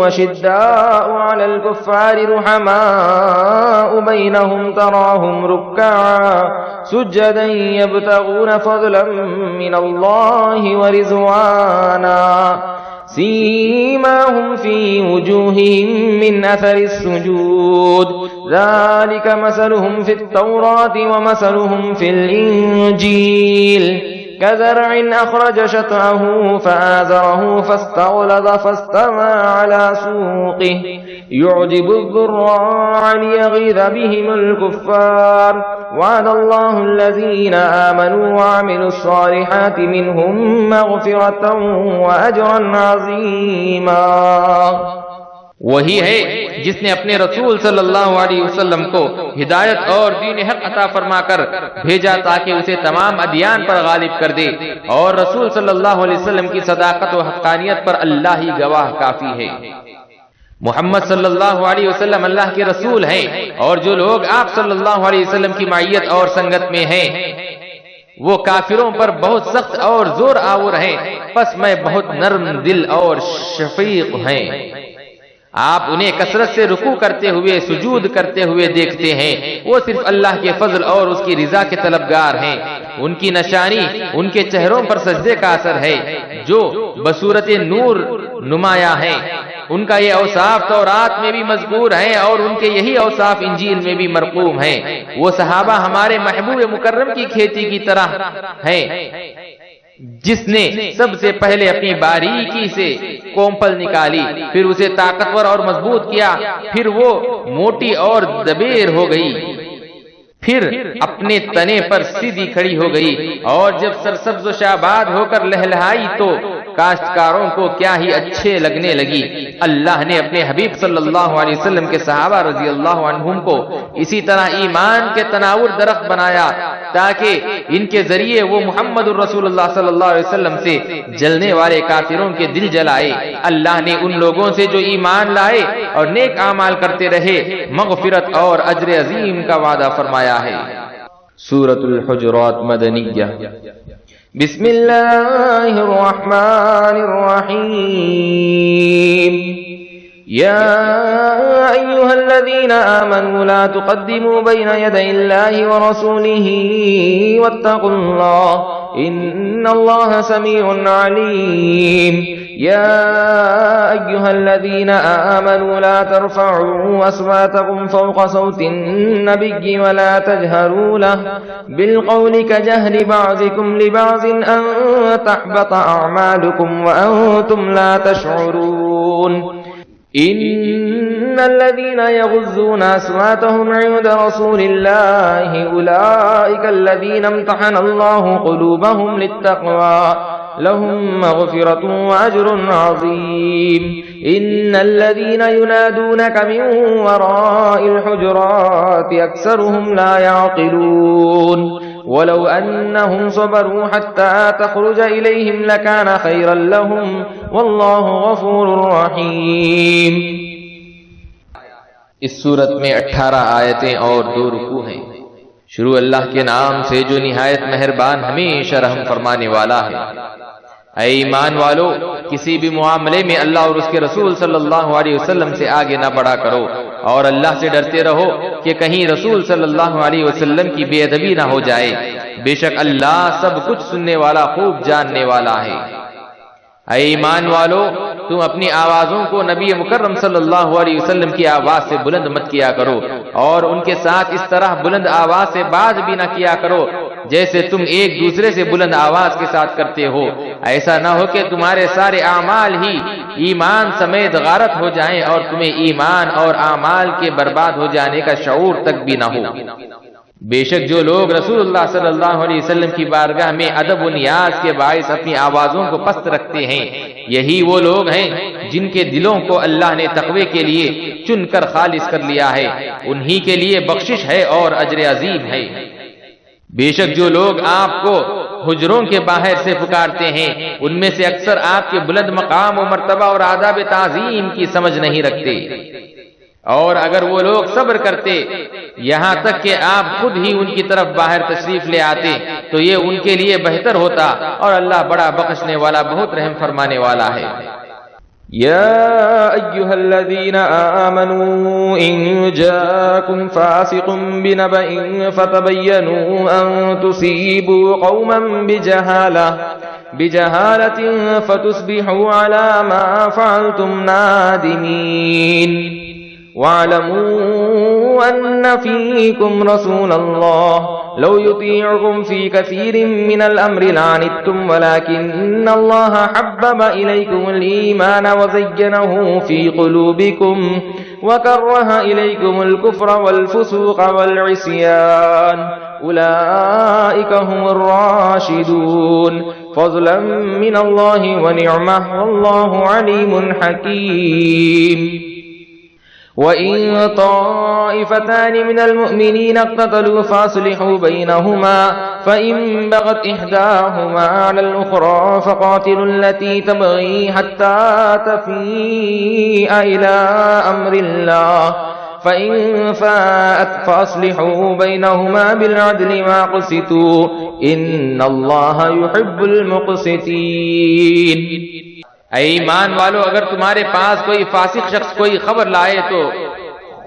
وشداء على الكفار رحماء بينهم تراهم ركعا سجدا يبتغون فضلا من الله ورضوانا سيماهم في وجوههم من أثر السجود ذلك مثلهم في التوراة ومثلهم في الإنجيل كزرع أخرج شطأه فآزره فاستغلظ فاستوى على سوقه يعجب الضراع ليغيظ بهم الكفار وعد الله الذين آمنوا وعملوا الصالحات منهم مغفرة وأجرا عظيما وہی ہے جس نے اپنے رسول صلی اللہ علیہ وسلم کو ہدایت اور دین حق عطا فرما کر بھیجا تاکہ اسے تمام ادیان پر غالب کر دے، اور رسول صلی اللہ علیہ وسلم کی صداقت و حقانیت پر اللہ ہی گواہ کافی ہے۔ محمد صلی اللہ علیہ وسلم اللہ کے رسول ہیں، اور جو لوگ آپ صلی اللہ علیہ وسلم کی معیت اور سنگت میں ہیں وہ کافروں پر بہت سخت اور زور آور ہیں، پس میں بہت نرم دل اور شفیق ہیں۔ آپ انہیں کثرت سے رکوع کرتے ہوئے سجود کرتے ہوئے دیکھتے ہیں، وہ صرف اللہ کے فضل اور اس کی رضا کے طلبگار ہیں۔ ان کی نشانی ان کے چہروں پر سجدے کا اثر ہے جو بصورت نور نمایاں ہیں۔ ان کا یہ اوصاف تورات میں بھی مذکور ہیں اور ان کے یہی اوصاف انجیل میں بھی مرقوم ہیں۔ وہ صحابہ ہمارے محبوب مکرم کی کھیتی کی طرح ہیں جس نے سب سے پہلے اپنی باریکی سے کومپل نکالی، پھر اسے طاقتور اور مضبوط کیا، پھر وہ موٹی اور دبیر ہو گئی، پھر اپنے تنے پر سیدھی کھڑی ہو گئی، اور جب سرسبز و شاباد ہو کر لہلہائی تو کاشتکاروں کو کیا ہی اچھے لگنے لگی۔ اللہ نے اپنے حبیب صلی اللہ علیہ وسلم کے صحابہ رضی اللہ عنہم کو اسی طرح ایمان کے تناور درخت بنایا تاکہ ان کے ذریعے وہ محمد الرسول اللہ صلی اللہ علیہ وسلم سے جلنے والے کافروں کے دل جلائے۔ اللہ نے ان لوگوں سے جو ایمان لائے اور نیک اعمال کرتے رہے مغفرت اور اجر عظیم کا وعدہ فرمایا ہے۔ سورۃ الحجرات مدنیہ۔ بسم اللہ الرحمن الرحیم یا ایہا الذین آمنوا لا تقدموا بین یدی اللہ ورسولہ واتقوا اللہ ان اللہ سمیع علیم يا أيها الذين آمنوا لا ترفعوا أصواتكم فوق صوت النبي ولا تجهروا له بالقول كجهر بعضكم لبعض أن تحبط أعمالكم وأنتم لا تشعرون إن الذين يغضون أصواتهم عند رسول الله أولئك الذين امتحن الله قلوبهم للتقوى لهم مغفرة وأجر عظيم إن الذين ينادونك من وراء الحجرات أكثرهم لا يعقلون ولو أنهم صبروا حتى تخرج إليهم لكان خيرا لهم والله غفور رحيم۔ اس صورت میں 18 آیتیں اور 2 رکوع ہیں۔ شروع اللہ کے نام سے جو نہایت مہربان ہمیشہ رحم فرمانے والا ہے۔ اے ایمان والو، کسی بھی معاملے میں اللہ اور اس کے رسول صلی اللہ علیہ وسلم سے آگے نہ بڑھا کرو، اور اللہ سے ڈرتے رہو کہ کہیں رسول صلی اللہ علیہ وسلم کی بے ادبی نہ ہو جائے، بے شک اللہ سب کچھ سننے والا خوب جاننے والا ہے۔ اے ایمان والو، تم اپنی آوازوں کو نبی مکرم صلی اللہ علیہ وسلم کی آواز سے بلند مت کیا کرو، اور ان کے ساتھ اس طرح بلند آواز سے بات بھی نہ کیا کرو جیسے تم ایک دوسرے سے بلند آواز کے ساتھ کرتے ہو۔ ایسا نہ ہو کہ تمہارے سارے اعمال ہی ایمان سمیت غارت ہو جائیں اور تمہیں ایمان اور اعمال کے برباد ہو جانے کا شعور تک بھی نہ ہو۔ بے شک جو لوگ رسول اللہ صلی اللہ علیہ وسلم کی بارگاہ میں ادب و نیاز کے باعث اپنی آوازوں کو پست رکھتے ہیں، یہی وہ لوگ ہیں جن کے دلوں کو اللہ نے تقوی کے لیے چن کر خالص کر لیا ہے، انہی کے لیے بخشش ہے اور اجر عظیم ہے۔ بے شک جو لوگ آپ کو حجروں کے باہر سے پکارتے ہیں، ان میں سے اکثر آپ کے بلند مقام و مرتبہ اور آداب تعظیم کی سمجھ نہیں رکھتے، اور اگر وہ لوگ صبر کرتے یہاں تک کہ آپ خود ہی ان کی طرف باہر تشریف لے آتے تو یہ ان کے لیے بہتر ہوتا، اور اللہ بڑا بخشنے والا بہت رحم فرمانے والا ہے۔ يا أيها الذين آمنوا إن جاءكم فاسق بنبأ فتبينوا أن تصيبوا قوما بجهالة فتصبحوا على ما فعلتم نادمين واعلموا أن فيكم رسول الله لو يطيعكم في كثير من الأمر لعنتم ولكن الله حبب إليكم الإيمان وزينه في قلوبكم وكره إليكم الكفر والفسوق والعصيان أولئك هم الراشدون فضلا من الله ونعمة والله عليم حكيم وَإِن طَائِفَتَانِ مِنَ الْمُؤْمِنِينَ اقْتَتَلُوا فَأَصْلِحُوا بَيْنَهُمَا فَإِن بَغَتْ إِحْدَاهُمَا عَلَى الْأُخْرَى فَقَاتِلُوا الَّتِي تَبْغِي حَتَّى تَفِيءَ إِلَى أَمْرِ اللَّهِ فَإِن فَاءَتْ فَأَصْلِحُوا بَيْنَهُمَا بِالْعَدْلِ وَأَقْسِطُوا إِنَّ اللَّهَ يُحِبُّ الْمُقْسِطِينَ۔ اے ایمان والو، اگر تمہارے پاس کوئی فاسق شخص کوئی خبر لائے تو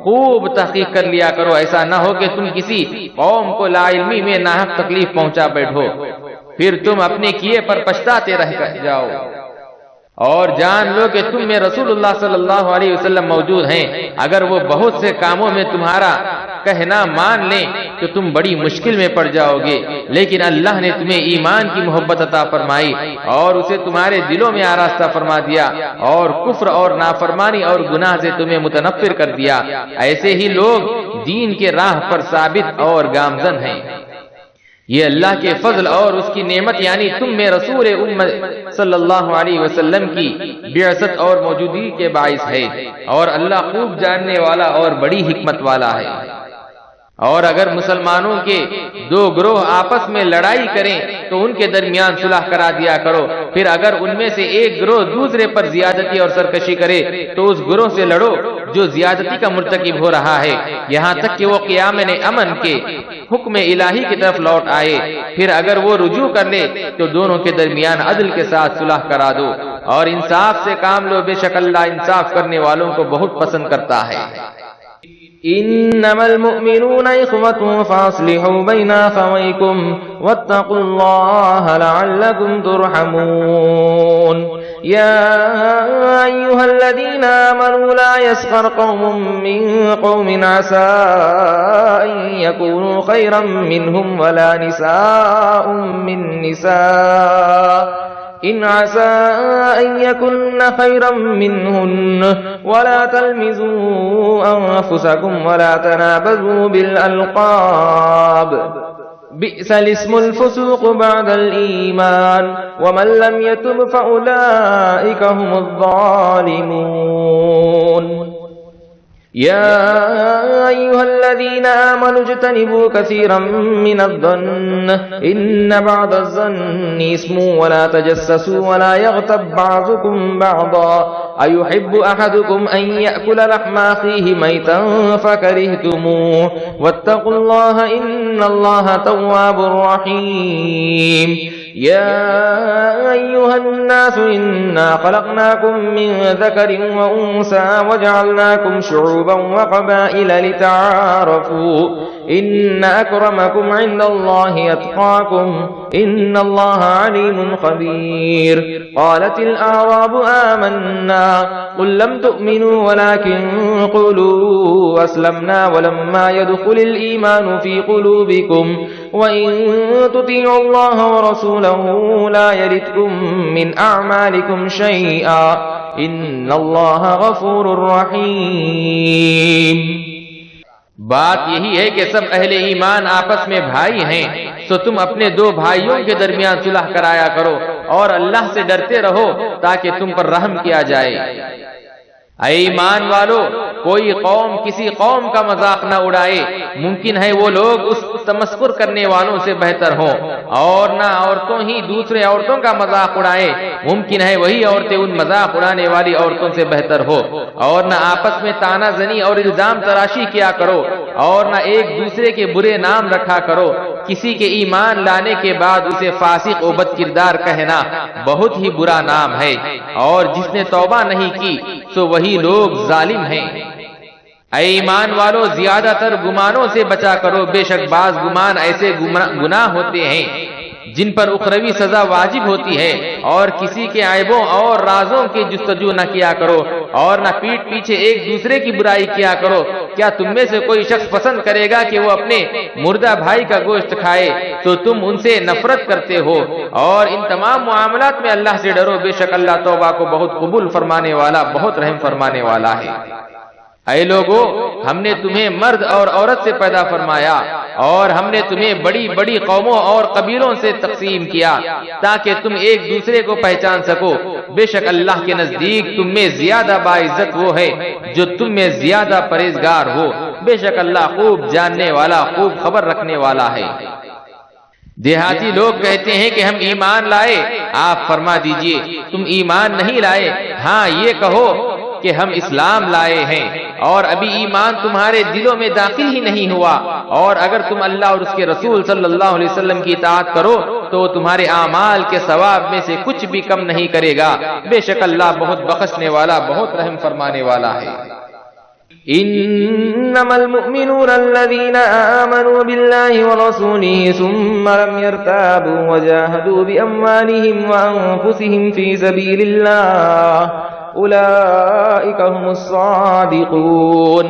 خوب تحقیق کر لیا کرو، ایسا نہ ہو کہ تم کسی قوم کو لا علمی میں ناحق تکلیف پہنچا بیٹھو، پھر تم اپنے کیے پر پچھتاتے رہ جاؤ، اور جان لو کہ تم میں رسول اللہ صلی اللہ علیہ وسلم موجود ہیں۔ اگر وہ بہت سے کاموں میں تمہارا کہنا مان لیں تو تم بڑی مشکل میں پڑ جاؤ گے، لیکن اللہ نے تمہیں ایمان کی محبت عطا فرمائی اور اسے تمہارے دلوں میں آراستہ فرما دیا، اور کفر اور نافرمانی اور گناہ سے تمہیں متنفر کر دیا۔ ایسے ہی لوگ دین کے راہ پر ثابت اور گامزن ہیں۔ یہ اللہ کے فضل اور اس کی نعمت یعنی تم میں رسول امت صلی اللہ علیہ وسلم کی بعثت اور موجودگی کے باعث ہے، اور اللہ خوب جاننے والا اور بڑی حکمت والا ہے۔ اور اگر مسلمانوں کے دو گروہ آپس میں لڑائی کریں تو ان کے درمیان صلح کرا دیا کرو، پھر اگر ان میں سے ایک گروہ دوسرے پر زیادتی اور سرکشی کرے تو اس گروہ سے لڑو جو زیادتی کا مرتکب ہو رہا ہے، یہاں تک کہ وہ قیام امن کے حکم الہی کی طرف لوٹ آئے۔ پھر اگر وہ رجوع کر لے تو دونوں کے درمیان عدل کے ساتھ صلح کرا دو، اور انصاف سے کام لو، بے شک اللہ انصاف کرنے والوں کو بہت پسند کرتا ہے۔ إنما المؤمنون إخوة فأصلحوا بين أخويكم واتقوا الله لعلكم ترحمون يا أيها الذين آمنوا لا يسخر قوم من قوم عسى أن يكونوا خيرا منهم ولا نساء من نساء إن عسى أن يكن خيرا منهن ولا تلمزوا أنفسكم ولا تنابزوا بالألقاب بئس الاسم الفسوق بعد الإيمان ومن لم يتب فأولئك هم الظالمون يا أيها الذين آمنوا اجتنبوا كثيرا من الظن إن بعض الظن اسم ولا تجسسوا ولا يغتب بعضكم بعضا أيحب أحدكم أن يأكل لحم أخيه ميتا فكرهتموه واتقوا الله إن الله تواب رحيم يا أيها الناس إنا خلقناكم من ذكر وأنثى وجعلناكم شعوبا وقبائل لتعارفوا إن أكرمكم عند الله أتقاكم إن الله عليم خبير قالت الأعراب آمنا قل لم تؤمنوا ولكن قولوا أسلمنا ولما يدخل الإيمان في قلوبكم وإن تطيعوا الله ورسوله لا يلتكم من أعمالكم شيئا إن الله غفور رحيم۔ بات یہی ہے کہ سب اہل ایمان آپس میں بھائی ہیں، تو تم اپنے دو بھائیوں کے درمیان صلح کرایا کرو اور اللہ سے ڈرتے رہو تاکہ تم پر رحم کیا جائے۔ اے ایمان والو، کوئی قوم کسی قوم کا مذاق نہ اڑائے، ممکن ہے وہ لوگ اس تمسخر کرنے والوں سے بہتر ہوں، اور نہ عورتوں ہی دوسرے عورتوں کا مذاق اڑائے، ممکن ہے وہی عورتیں ان مذاق اڑانے والی عورتوں سے بہتر ہو، اور نہ آپس میں طعنہ زنی اور الزام تراشی کیا کرو، اور نہ ایک دوسرے کے برے نام رکھا کرو۔ کسی کے ایمان لانے کے بعد اسے فاسق و بد کردار کہنا بہت ہی برا نام ہے، اور جس نے توبہ نہیں کی تو وہی لوگ ظالم ہیں۔ اے ایمان والو، زیادہ تر گمانوں سے بچا کرو، بے شک بعض گمان ایسے گناہ ہوتے ہیں جن پر اخروی سزا واجب ہوتی ہے، اور کسی کے عیبوں اور رازوں کی جستجو نہ کیا کرو، اور نہ پیٹھ پیچھے ایک دوسرے کی برائی کیا کرو۔ کیا تم میں سے کوئی شخص پسند کرے گا کہ وہ اپنے مردہ بھائی کا گوشت کھائے تو تم ان سے نفرت کرتے ہو؟ اور ان تمام معاملات میں اللہ سے ڈرو، بے شک اللہ توبہ کو بہت قبول فرمانے والا، بہت رحم فرمانے والا ہے۔ اے لوگو، ہم نے تمہیں مرد اور عورت سے پیدا فرمایا، اور ہم نے تمہیں بڑی بڑی قوموں اور قبیلوں سے تقسیم کیا تاکہ تم ایک دوسرے کو پہچان سکو۔ بے شک اللہ کے نزدیک تم میں زیادہ باعزت وہ ہے جو تم میں زیادہ پرہیزگار ہو، بے شک اللہ خوب جاننے والا، خوب خبر رکھنے والا ہے۔ دیہاتی لوگ کہتے ہیں کہ ہم ایمان لائے، آپ فرما دیجئے تم ایمان نہیں لائے، ہاں یہ کہو کہ ہم اسلام لائے ہیں، اور ابھی ایمان تمہارے دلوں میں داخل ہی نہیں ہوا، اور اگر تم اللہ اور اس کے رسول صلی اللہ علیہ وسلم کی اطاعت کرو تو تمہارے اعمال کے ثواب میں سے کچھ بھی کم نہیں کرے گا، بے شک اللہ بہت بخشنے والا، بہت رحم فرمانے والا ہے۔ انما المؤمنون الذين آمنوا بالله ورسوله ثم لم يرتابوا وجاهدوا بأموالهم وأنفسهم في سبيل الله أولئك هم الصادقون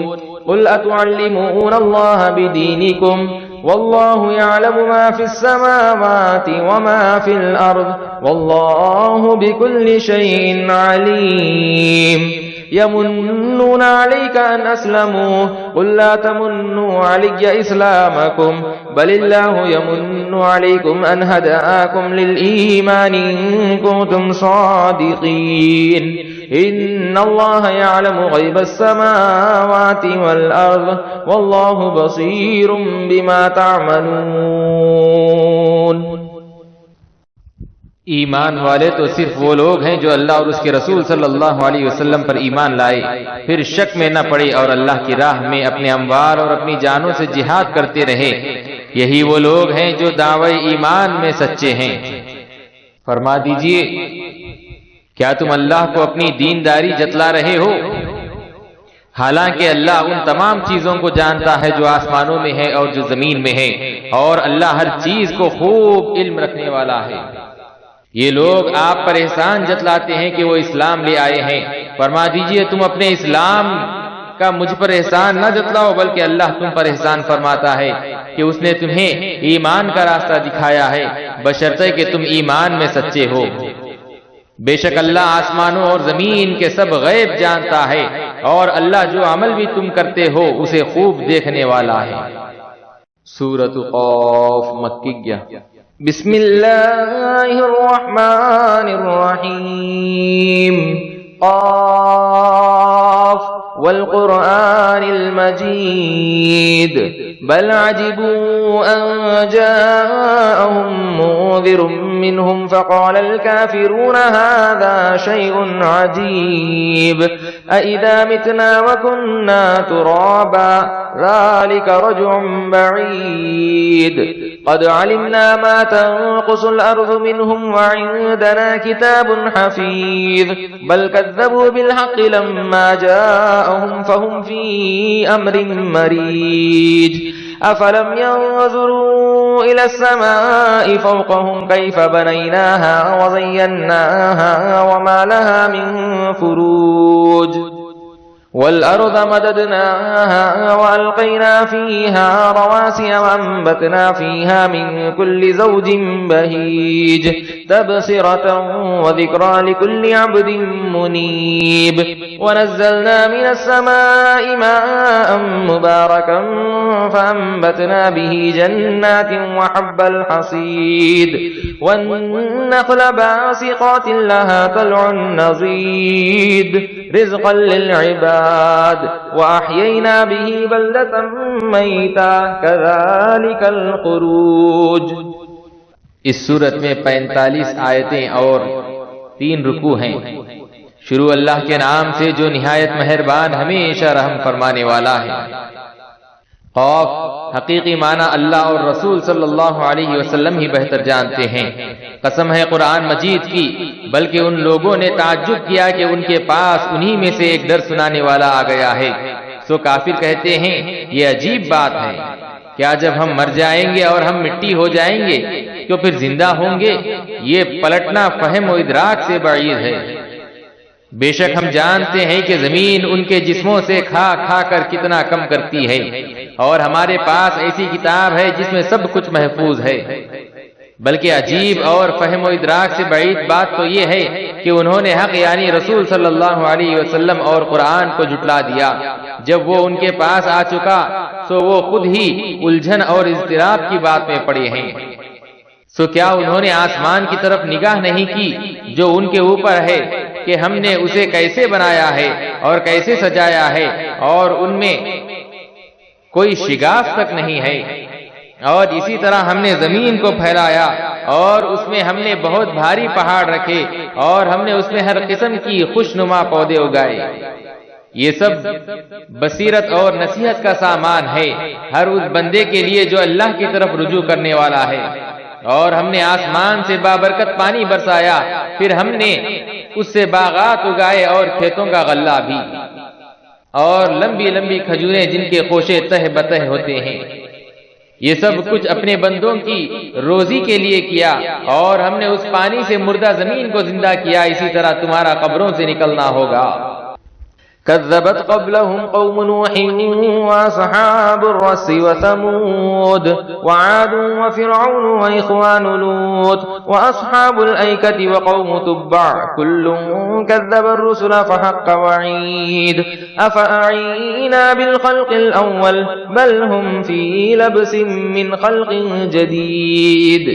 قل أتعلمون الله بدينكم والله يعلم ما في السماوات وما في الأرض والله بكل شيء عليم يمنون عليك أن أسلموا قل لا تمنوا علي إسلامكم بل الله يمن عليكم أن هداكم للإيمان إن كنتم صادقين إن الله يعلم غيب السماوات والأرض والله بصير بما تعملون۔ ایمان والے تو صرف وہ لوگ ہیں جو اللہ اور اس کے رسول صلی اللہ علیہ وسلم پر ایمان لائے، پھر شک میں نہ پڑے اور اللہ کی راہ میں اپنے اموال اور اپنی جانوں سے جہاد کرتے رہے، یہی وہ لوگ ہیں جو دعوی ایمان میں سچے ہیں۔ فرما دیجئے کیا تم اللہ کو اپنی دینداری جتلا رہے ہو؟ حالانکہ اللہ ان تمام چیزوں کو جانتا ہے جو آسمانوں میں ہے اور جو زمین میں ہے، اور اللہ ہر چیز کو خوب علم رکھنے والا ہے۔ یہ لوگ آپ پر احسان جتلاتے ہیں کہ وہ اسلام لے آئے ہیں، فرما دیجئے تم اپنے اسلام کا مجھ پر احسان نہ جتلاؤ، بلکہ اللہ تم پر احسان فرماتا ہے کہ اس نے تمہیں ایمان کا راستہ دکھایا ہے، بشرطے کہ تم ایمان میں سچے ہو۔ بے شک اللہ آسمانوں اور زمین کے سب غیب جانتا ہے، اور اللہ جو عمل بھی تم کرتے ہو اسے خوب دیکھنے والا ہے۔ سورۃ قاف مکیہ۔ بسم اللہ الرحمن الرحیم قاف والقرآن المجید بل عجبوا ان جاءهم منذر منهم فقال الكافرون هذا شيء عجيب أإذا متنا وكنا ترابا ذلك رجع بعيد قد علمنا ما تنقص الأرض منهم وعندنا كتاب حفيظ بل كذبوا بالحق لما جاءهم فهم في أمر مريج أفلم ينظروا إلى السماء فوقهم كيف بنيناها وزيناها وما لها من فروج والأرض مددناها وألقينا فيها رواسي وأنبتنا فيها من كل زوج بهيج تبصرة وذكرى لكل عبد منيب ونزلنا من السماء ماء مباركا فأنبتنا به جنات وحب الحصيد والنخل باسقات لها طلع نضيد رزقا للعباد وأحيينا به بلدة ميتا كذلك الخروج. اس صورت میں 45 آیتیں اور 3 رکوع ہیں. شروع اللہ کے نام سے جو نہایت مہربان ہمیشہ رحم فرمانے والا ہے. قاف حقیقی معنی اللہ اور رسول صلی اللہ علیہ وسلم ہی بہتر جانتے ہیں. قسم ہے قرآن مجید کی، بلکہ ان لوگوں نے تعجب کیا کہ ان کے پاس انہی میں سے ایک ڈر سنانے والا آ گیا ہے. سو کافر کہتے ہیں یہ عجیب بات ہے، کیا جب ہم مر جائیں گے اور ہم مٹی ہو جائیں گے تو پھر زندہ ہوں گے؟ یہ پلٹنا فہم و ادراک سے بعید ہے. بے شک ہم جانتے ہیں کہ زمین ان کے جسموں سے کھا کھا کر کتنا کم کرتی ہے، اور ہمارے پاس ایسی کتاب ہے جس میں سب کچھ محفوظ ہے. بلکہ عجیب اور فہم و ادراک سے بعید بات تو یہ ہے کہ انہوں نے حق یعنی رسول صلی اللہ علیہ وسلم اور قرآن کو جھٹلا دیا. جب وہ ان کے پاس آ چکا تو وہ خود ہی الجھن اور اضطراب کی بات میں پڑے ہیں. سو کیا انہوں نے آسمان کی طرف نگاہ نہیں کی جو ان کے اوپر ہے کہ ہم نے اسے کیسے بنایا ہے اور کیسے سجایا ہے، اور ان میں کوئی شگاف تک نہیں ہے. اور اسی طرح ہم نے زمین کو پھیلایا اور اس میں ہم نے بہت بھاری پہاڑ رکھے اور ہم نے اس میں ہر قسم کی خوشنما پودے اگائے. یہ سب بصیرت اور نصیحت کا سامان ہے ہر اس بندے کے لیے جو اللہ کی طرف رجوع کرنے والا ہے. اور ہم نے آسمان سے بابرکت پانی برسایا، پھر ہم نے اس سے باغات اگائے اور کھیتوں کا غلہ بھی، اور لمبی لمبی کھجوریں جن کے خوشے تہ بتہ ہوتے ہیں. یہ سب کچھ اپنے بندوں کی روزی کے لیے کیا، اور ہم نے اس پانی سے مردہ زمین کو زندہ کیا. اسی طرح تمہارا قبروں سے نکلنا ہوگا. كذبت قبلهم قوم نوح وأصحاب الرس وثمود وعاد وفرعون وإخوان لوط وأصحاب الأيكة وقوم تبع كل كذب الرسل فحق وعيد أفأعينا بالخلق الأول بل هم في لبس من خلق جديد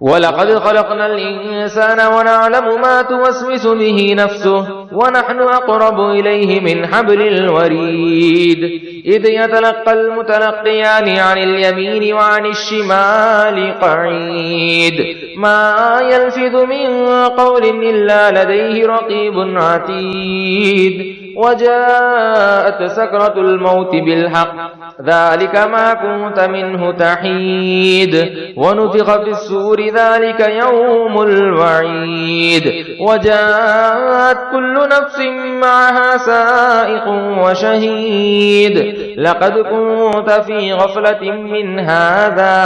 وَلَقَدْ خَلَقْنَا الْإِنسَانَ وَنَعْلَمُ مَا تُوَسْوِسُ بِهِ نَفْسُهُ وَنَحْنُ أَقْرَبُ إِلَيْهِ مِنْ حَبْلِ الْوَرِيدِ إِذْ يَتَلَقَّى الْمُتَلَقِّيَانِ عَنِ الْيَمِينِ وَعَنِ الشِّمَالِ قَعِيدٌ مَا يَلْفِظُ مِنْ قَوْلٍ إِلَّا لَدَيْهِ رَقِيبٌ عَتِيدٌ وَجَاءَتْ سَكْرَةُ الْمَوْتِ بِالْحَقِّ ذَلِكَ مَا كُنْتَ مِنْهُ تَحِيدُ وَنُفِخَ فِي الصُّورِ ذَلِكَ يَوْمُ الْوَعِيدِ وَجَاءَتْ كُلُّ نَفْسٍ مَعَهَا سَائِقٌ وَشَهِيدٌ لَقَدْ كُنْتَ فِي غَفْلَةٍ مِّنْ هَذَا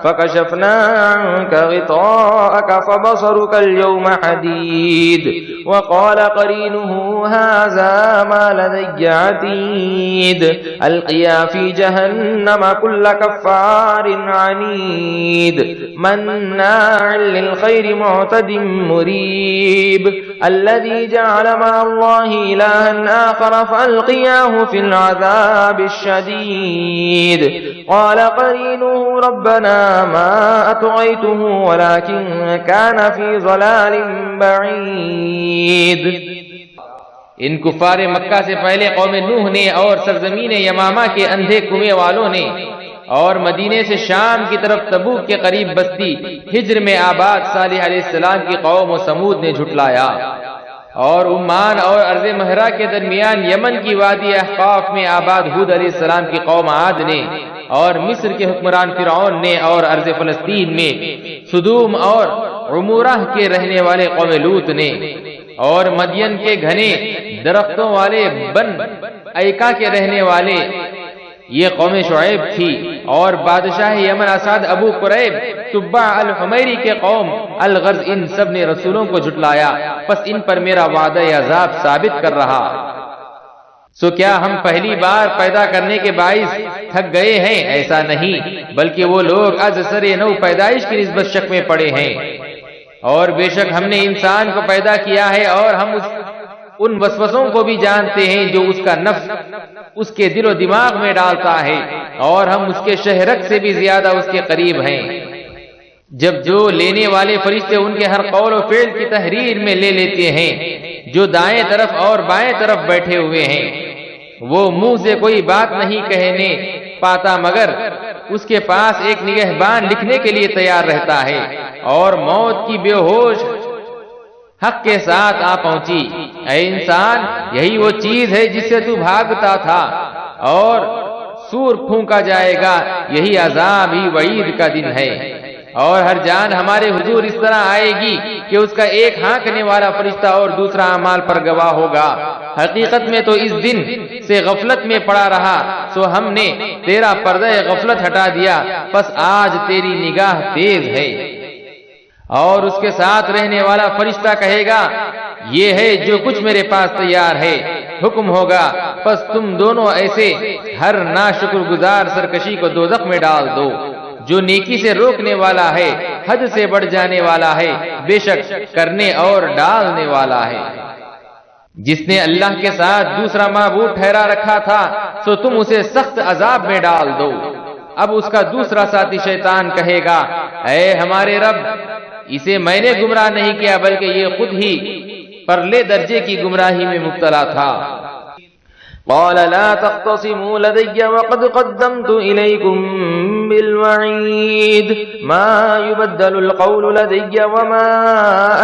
فَكَشَفْنَا عَنْكَ غِطَاءَكَ فَبَصَرُكَ الْيَوْمَ حَدِيدٌ وَقَالَ قَرِينُهُ هَذَا مَا لَدَيَّ عَتِيدٌ أَلْقِيَا فِي جَهَنَّمَ كُلَّ كَفَّارٍ عَنِيدٍ مَنَّاعٍ لِلْخَيْرِ مُعْتَدٍ مُرِيبٍ الَّذِي جَعَلَ مَعَ اللَّهِ إِلَٰهًا آخَرَ فَأَلْقِيَاهُ فِي الْعَذَابِ الشَّدِيدِ قَالَ قَرِينُهُ رَبَّنَا مَا أَطْغَيْتُهُ وَلَٰكِن كَانَ فِي ضَلَالٍ بَعِيدٍ. ان کفار مکہ سے پہلے قوم نوح نے اور سرزمین یمامہ کے اندھے کنویں والوں نے اور مدینے سے شام کی طرف تبوک کے قریب بستی ہجر میں آباد صالح علیہ السلام کی قوم و سمود نے جھٹلایا، اور عمان اور ارض مہرہ کے درمیان یمن کی وادی احقاف میں آباد ہود علیہ السلام کی قوم عاد نے، اور مصر کے حکمران فرعون نے، اور ارض فلسطین میں سدوم اور عمورہ کے رہنے والے قوم لوط نے، اور مدین کے گھنے درختوں والے بن ایکا کے رہنے والے یہ قوم شعیب تھی، اور بادشاہ یمن اسد ابو قریب تبع الحمیری کے قوم الغرض ان سب نے رسولوں کو جھٹلایا، پس ان پر میرا وعدہ عذاب ثابت کر رہا. سو کیا ہم پہلی بار پیدا کرنے کے باعث تھک گئے ہیں؟ ایسا نہیں، بلکہ وہ لوگ از سر نو پیدائش کی نسبت شک میں پڑے ہیں۔ اور بے شک ہم نے انسان کو پیدا کیا ہے، اور ہم ان وسوسوں کو بھی جانتے ہیں جو اس کا نفس اس کے دل و دماغ میں ڈالتا ہے، اور ہم اس کے شہرت سے بھی زیادہ اس کے قریب ہیں۔ جب جو لینے والے فرشتے ان کے ہر قول و فعل کی تحریر میں لے لیتے ہیں، جو دائیں طرف اور بائیں طرف بیٹھے ہوئے ہیں، وہ منہ سے کوئی بات نہیں کہنے پاتا مگر اس کے پاس ایک نگہبان لکھنے کے لیے تیار رہتا ہے، اور موت کی بے ہوش حق کے ساتھ آ پہنچی۔ اے انسان، یہی وہ چیز ہے جس سے تو بھاگتا تھا، اور سور پھونکا جائے گا، یہی عذاب ہی وعید کا دن ہے۔ اور ہر جان ہمارے حضور اس طرح آئے گی کہ اس کا ایک ہانکنے والا فرشتہ اور دوسرا اعمال پر گواہ ہوگا۔ حقیقت میں تو اس دن سے غفلت میں پڑا رہا، سو ہم نے تیرا پردہ غفلت ہٹا دیا، پس آج تیری نگاہ تیز ہے۔ اور اس کے ساتھ رہنے والا فرشتہ کہے گا، یہ ہے جو کچھ میرے پاس تیار ہے۔ حکم ہوگا، پس تم دونوں ایسے ہر ناشکر گزار سرکشی کو دوزخ میں ڈال دو۔ جو نیکی سے روکنے والا ہے، حد سے بڑھ جانے والا ہے، بے شک کرنے اور ڈالنے والا ہے۔ جس نے اللہ کے ساتھ دوسرا معبود ٹھہرا رکھا تھا، سو تم اسے سخت عذاب میں ڈال دو۔ اب اس کا دوسرا ساتھی شیطان کہے گا، اے ہمارے رب، اسے میں نے گمراہ نہیں کیا، بلکہ یہ خود ہی پرلے درجے کی گمراہی میں مبتلا تھا۔ قال لا تختصموا لدي وقد قدمت إليكم بالوعيد ما يبدل القول لدي وما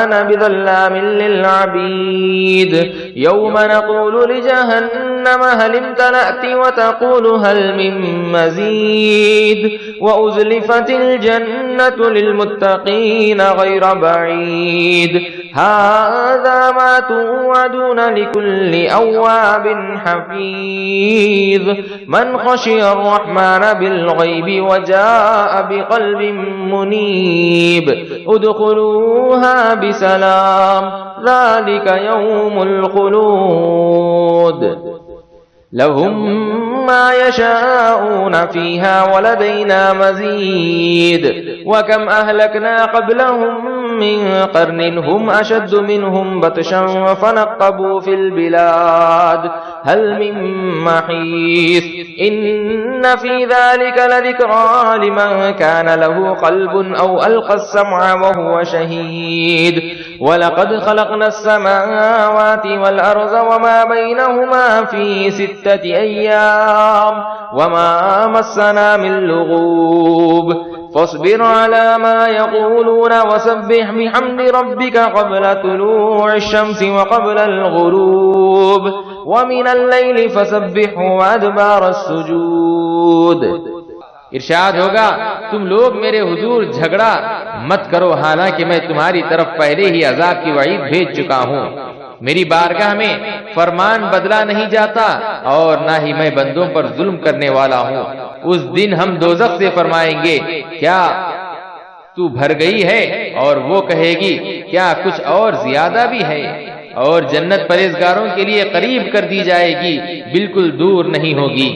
أنا بظلام للعبيد يوم نقول لجهنم هل امتلأت وتقول هل من مزيد وأزلفت الجنة للمتقين غير بعيد هذا ما توعدون لكل أواب حفيظ من خشي الرحمن بالغيب وجاء بقلب منيب ادخلوها بسلام ذلك يوم الخلود لهم ما يشاءون فيها ولدينا مزيد وكم أهلكنا قبلهم من قرن هم أشد منهم بطشا فنقبوا في البلاد هل من محيص إن في ذلك لذكرى لمن كان له قلب أو ألقى السمع وهو شهيد ولقد خلقنا السماوات والأرض وما بينهما في 6 أيام وما مسنا من لغوب فاصبر على ما يقولون وسبح بحمد ربك قبل طلوع الشمس وقبل الغروب ومن الليل فسبحه وأدبار السجود۔ ارشاد ہوگا، تم لوگ میرے حضور جھگڑا مت کرو، حالانکہ میں تمہاری طرف پہلے ہی عذاب کی وعید بھیج چکا ہوں۔ میری بارگاہ میں فرمان بدلا نہیں جاتا، اور نہ ہی میں بندوں پر ظلم کرنے والا ہوں۔ اس دن ہم دوزخ سے فرمائیں گے، کیا تو بھر گئی ہے؟ اور وہ کہے گی، کیا کچھ اور زیادہ بھی ہے؟ اور جنت پرہیزگاروں کے لیے قریب کر دی جائے گی، بالکل دور نہیں ہوگی۔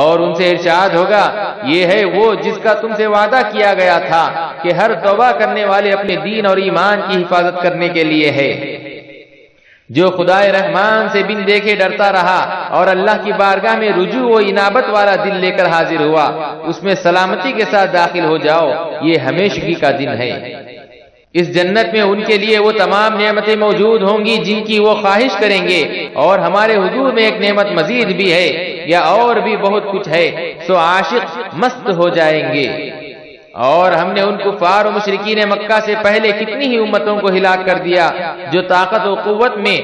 اور ان سے ارشاد ہوگا، یہ ہے وہ جس کا تم سے وعدہ کیا گیا تھا کہ ہر توبہ کرنے والے اپنے دین اور ایمان کی حفاظت کرنے کے لیے ہے۔ جو خدائے رحمان سے بن دیکھے ڈرتا رہا اور اللہ کی بارگاہ میں رجوع و انابت والا دل لے کر حاضر ہوا، اس میں سلامتی کے ساتھ داخل ہو جاؤ، یہ ہمیشگی کا دن ہے۔ اس جنت میں ان کے لیے وہ تمام نعمتیں موجود ہوں گی جن کی وہ خواہش کریں گے، اور ہمارے حضور میں ایک نعمت مزید بھی ہے، یا اور بھی بہت کچھ ہے، سو عاشق مست ہو جائیں گے۔ اور ہم نے ان کفار و مشرکین مکہ سے پہلے کتنی ہی امتوں کو ہلاک کر دیا جو طاقت و قوت میں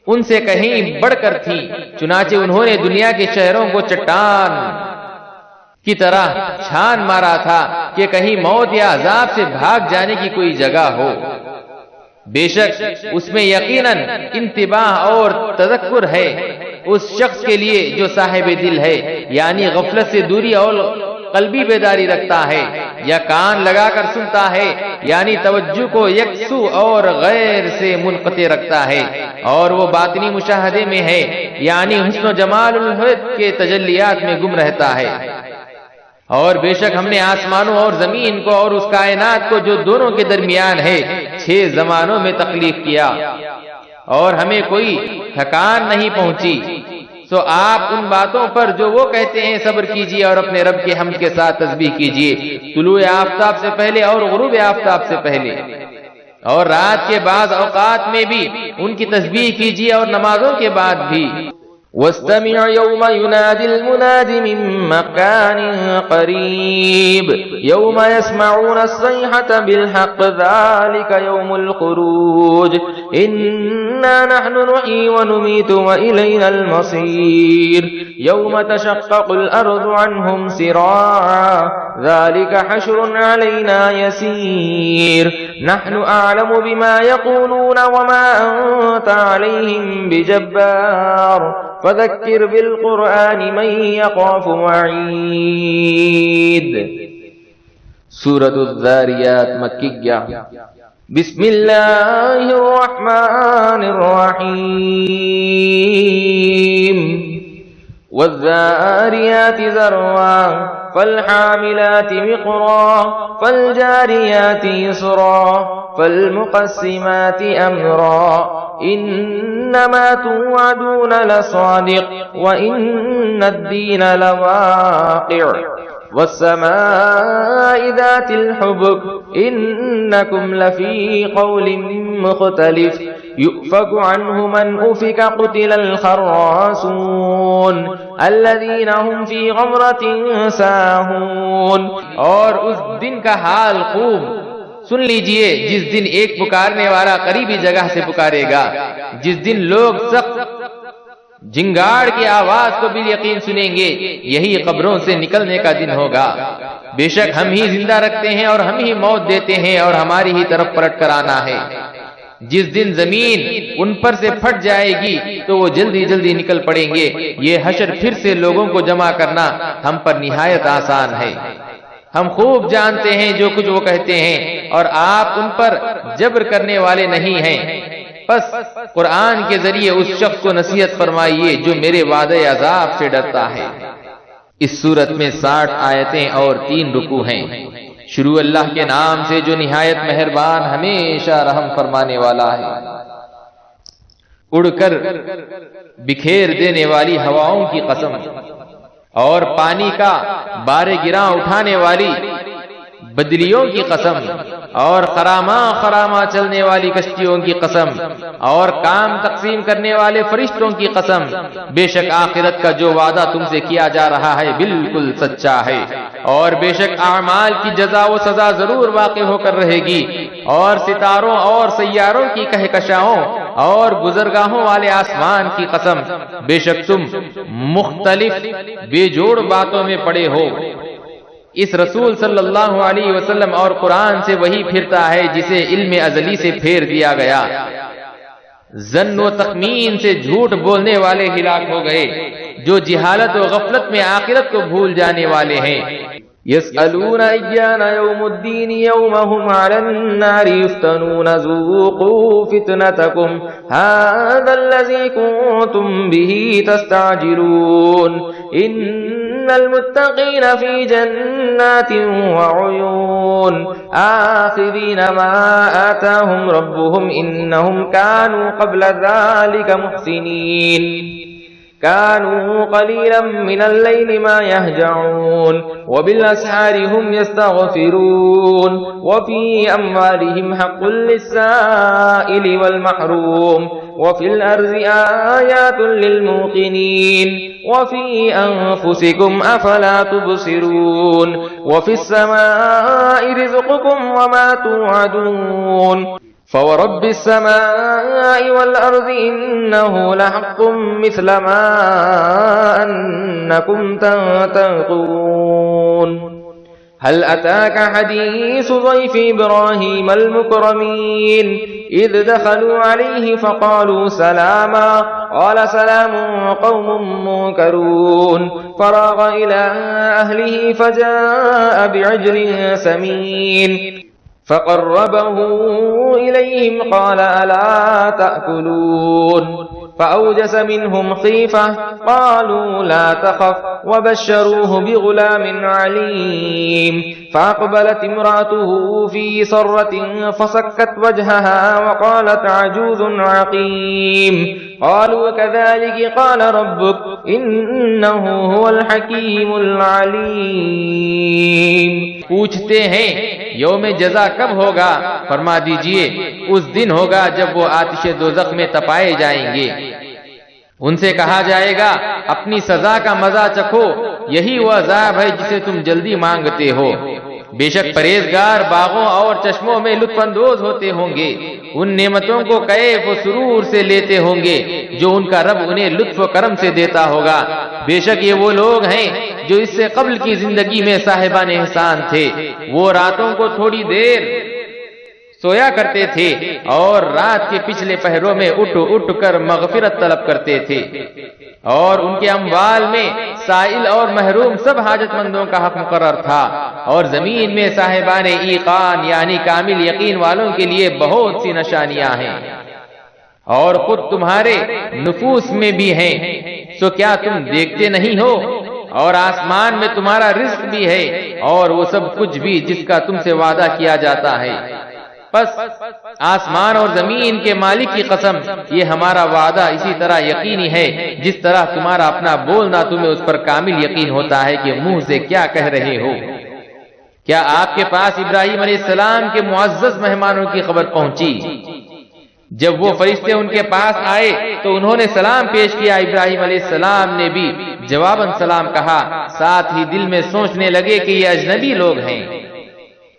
ان سے کہیں بڑھ کر تھی، چنانچہ انہوں نے دنیا کے شہروں کو چٹان کی طرح چھان مارا تھا کہ کہیں موت یا عذاب سے بھاگ جانے کی کوئی جگہ ہو۔ بے شک اس میں یقیناً انتباہ اور تذکر ہے اس شخص کے لیے جو صاحب دل ہے، یعنی غفلت سے دوری اور قلبی بیداری رکھتا ہے یا کان لگا کر سنتا ہے، یعنی توجہ کو یکسو اور غیر سے منقطع رکھتا ہے، اور وہ باطنی مشاہدے میں ہے، یعنی حسن و جمال الحق کے تجلیات میں گم رہتا ہے۔ اور بے شک ہم نے آسمانوں اور زمین کو اور اس کائنات کو جو دونوں کے درمیان ہے 6 زمانوں میں تخلیق کیا، اور ہمیں کوئی تھکان نہیں پہنچی۔ سو آپ ان باتوں پر جو وہ کہتے ہیں صبر کیجئے اور اپنے رب کے حمد کے ساتھ تسبیح کیجئے، طلوع آفتاب سے پہلے اور غروب آفتاب سے پہلے، اور رات کے بعض اوقات میں بھی ان کی تسبیح کیجئے اور نمازوں کے بعد بھی۔ واستمع يوم ينادي المناد من مكان قريب يوم يسمعون الصيحة بالحق ذلك يوم الخروج إنا نحن نحيي ونميت وإلينا المصير يوم تشقق الأرض عنهم سراعا ذلك حشر علينا يسير نحن أعلم بما يقولون وما أنت عليهم بجبار فذكر بالقرآن من يخاف وعيد۔ سورۃ الذاریات مکیہ۔ بسم اللہ الرحمن الرحیم۔ والذاریات ذروا فالحاملات وقرا فالجاریات یسرا فالمقسمات امرا انما توعدون لصادق وان الدین لواقع والسماء ذات الحبك إنكم لفي قول مختلف يؤفك عنه من أفك قتل الخراصون الذين هم في غمرة ساهون۔ اور اس دن کا حال خوب سن لیجئے جس دن ایک پکارنے والا قریبی جگہ سے پکارے گا، جس دن لوگ سخت جنگاڑ کی آواز کو بالیقین سنیں گے، یہی قبروں سے نکلنے کا دن ہوگا۔ بے شک ہم ہی زندہ رکھتے ہیں اور ہم ہی موت دیتے ہیں اور ہماری ہی طرف پلٹ کر آنا ہے۔ جس دن زمین ان پر سے پھٹ جائے گی تو وہ جلدی جلدی نکل پڑیں گے۔ یہ حشر پھر سے لوگوں کو جمع کرنا ہم پر نہایت آسان ہے۔ ہم خوب جانتے ہیں جو کچھ وہ کہتے ہیں اور آپ ان پر جبر کرنے والے نہیں ہیں۔ پس قرآن کے ذریعے اس شخص کو نصیحت فرمائیے جو میرے وعدے عذاب سے ڈرتا ہے۔ اس صورت میں 60 آیتیں اور 3 رکوع ہیں۔ شروع اللہ کے نام سے جو نہایت مہربان ہمیشہ رحم فرمانے والا ہے۔ اڑ کر بکھیر دینے والی ہواؤں کی قسم، اور پانی کا بارے گراں اٹھانے والی بدلیوں کی قسم، اور خراما چلنے والی کشتیوں کی قسم، اور کام تقسیم کرنے والے فرشتوں کی قسم۔ بے شک آخرت کا جو وعدہ تم سے کیا جا رہا ہے بالکل سچا ہے، اور بے شک اعمال کی جزا و سزا ضرور واقع ہو کر رہے گی۔ اور ستاروں اور سیاروں کی کہکشاؤں اور گزرگاہوں والے آسمان کی قسم، بے شک تم مختلف بے جوڑ باتوں میں پڑے ہو۔ اس رسول صلی اللہ علیہ وسلم اور قرآن سے وہی پھرتا ہے جسے علم ازلی سے پھیر دیا گیا۔ ظن و تخمین سے جھوٹ بولنے والے ہلاک ہو گئے جو جہالت و غفلت میں آخرت کو بھول جانے والے ہیں۔ يسألون أيان يوم الدين يوم هم على النار يفتنون ذوقوا فتنتكم هذا الذي كنتم به تستعجلون إن المتقين في جنات وعيون آخذين ما آتاهم ربهم إنهم كانوا قبل ذلك محسنين كانوا قليلا من الليل ما يهجعون وبالأسحار هم يستغفرون وفي أموالهم حق للسائل والمحروم وفي الأرض آيات للموقنين وفي أنفسكم أفلا تبصرون وفي السماء رزقكم وما توعدون فورب السماء والأرض إنه لحق مثل ما أنكم تنطقون هل أتاك حديث ضيف إبراهيم المكرمين إذ دخلوا عليه فقالوا سلاما قال سلام قوم منكرون فراغ إلى أهله فجاء بعجل سمين فقربه إليهم قال ألا تأكلون فأوجس منهم خيفة قالوا لا تخف وبشروه بغلام عليم فأقبلت امرأته في صرة فصكت وجهها وقالت عجوز عقيم قالوا كذلك قال ربك إنه هو الحكيم العليم. پوچھتے ہیں یوم جزا کب ہوگا؟ فرما دیجئے اس دن ہوگا جب وہ آتش دوزخ میں تپائے جائیں گے. ان سے کہا جائے گا اپنی سزا کا مزہ چکھو، یہی وہ عذاب ہے جسے تم جلدی مانگتے ہو. بے شک پرہیزگار باغوں اور چشموں میں لطف اندوز ہوتے ہوں گے، ان نعمتوں کو کیف و سرور سے لیتے ہوں گے جو ان کا رب انہیں لطف و کرم سے دیتا ہوگا. بے شک یہ وہ لوگ ہیں جو اس سے قبل کی زندگی میں صاحبان احسان تھے. وہ راتوں کو تھوڑی دیر سویا کرتے تھے اور رات کے پچھلے پہروں میں اٹھ اٹھ کر مغفرت طلب کرتے تھے، اور ان کے اموال میں سائل اور محروم سب حاجت مندوں کا حق مقرر تھا. اور زمین میں صاحبان ایقان یعنی کامل یقین والوں کے لیے بہت سی نشانیاں ہیں، اور خود تمہارے نفوس میں بھی ہیں. سو کیا تم دیکھتے نہیں ہو؟ اور آسمان میں تمہارا رزق بھی ہے اور وہ سب کچھ بھی جس کا تم سے وعدہ کیا جاتا ہے. پس آسمان اور زمین کے مالک کی قسم، یہ ہمارا وعدہ اسی طرح یقینی ہے جس طرح تمہارا اپنا بولنا تمہیں اس پر کامل یقین ہوتا ہے کہ منہ سے کیا کہہ رہے ہو. کیا آپ کے پاس ابراہیم علیہ السلام کے معزز مہمانوں کی خبر پہنچی؟ جب وہ فرشتے ان کے پاس آئے تو انہوں نے سلام پیش کیا. ابراہیم علیہ السلام نے بھی جواباً سلام کہا، ساتھ ہی دل میں سوچنے لگے کہ یہ اجنبی لوگ ہیں.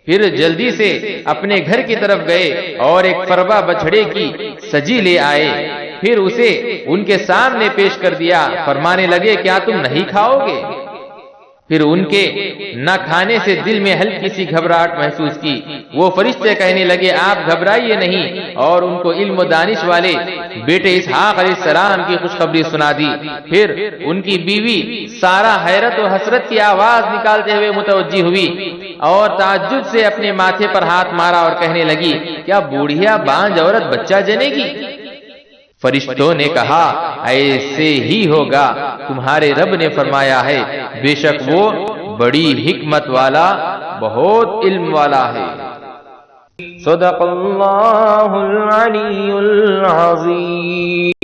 پھر جلدی سے اپنے گھر کی طرف گئے اور ایک فربا بچھڑے کی سجی لے آئے. پھر اسے ان کے سامنے پیش کر دیا. فرمانے لگے کیا تم نہیں کھاؤ گے؟ پھر ان کے نہ کھانے سے دل میں ہلکی سی گھبراہٹ محسوس کی. وہ فرشتے کہنے لگے آپ گھبرائیے نہیں، اور ان کو علم و دانش والے بیٹے اسحاق علیہ السلام کی خوشخبری سنا دی. پھر ان کی بیوی سارا حیرت و حسرت کی آواز نکالتے ہوئے متوجہ ہوئی اور تعجب سے اپنے ماتھے پر ہاتھ مارا اور کہنے لگی کیا بوڑھیا بانج عورت بچہ جنے گی؟ فرشتوں نے کہا ایسے ہی ہوگا، تمہارے رب نے فرمایا ہے بے شک وہ بڑی حکمت والا بہت علم والا ہے. صدق اللہ العلی العظیم.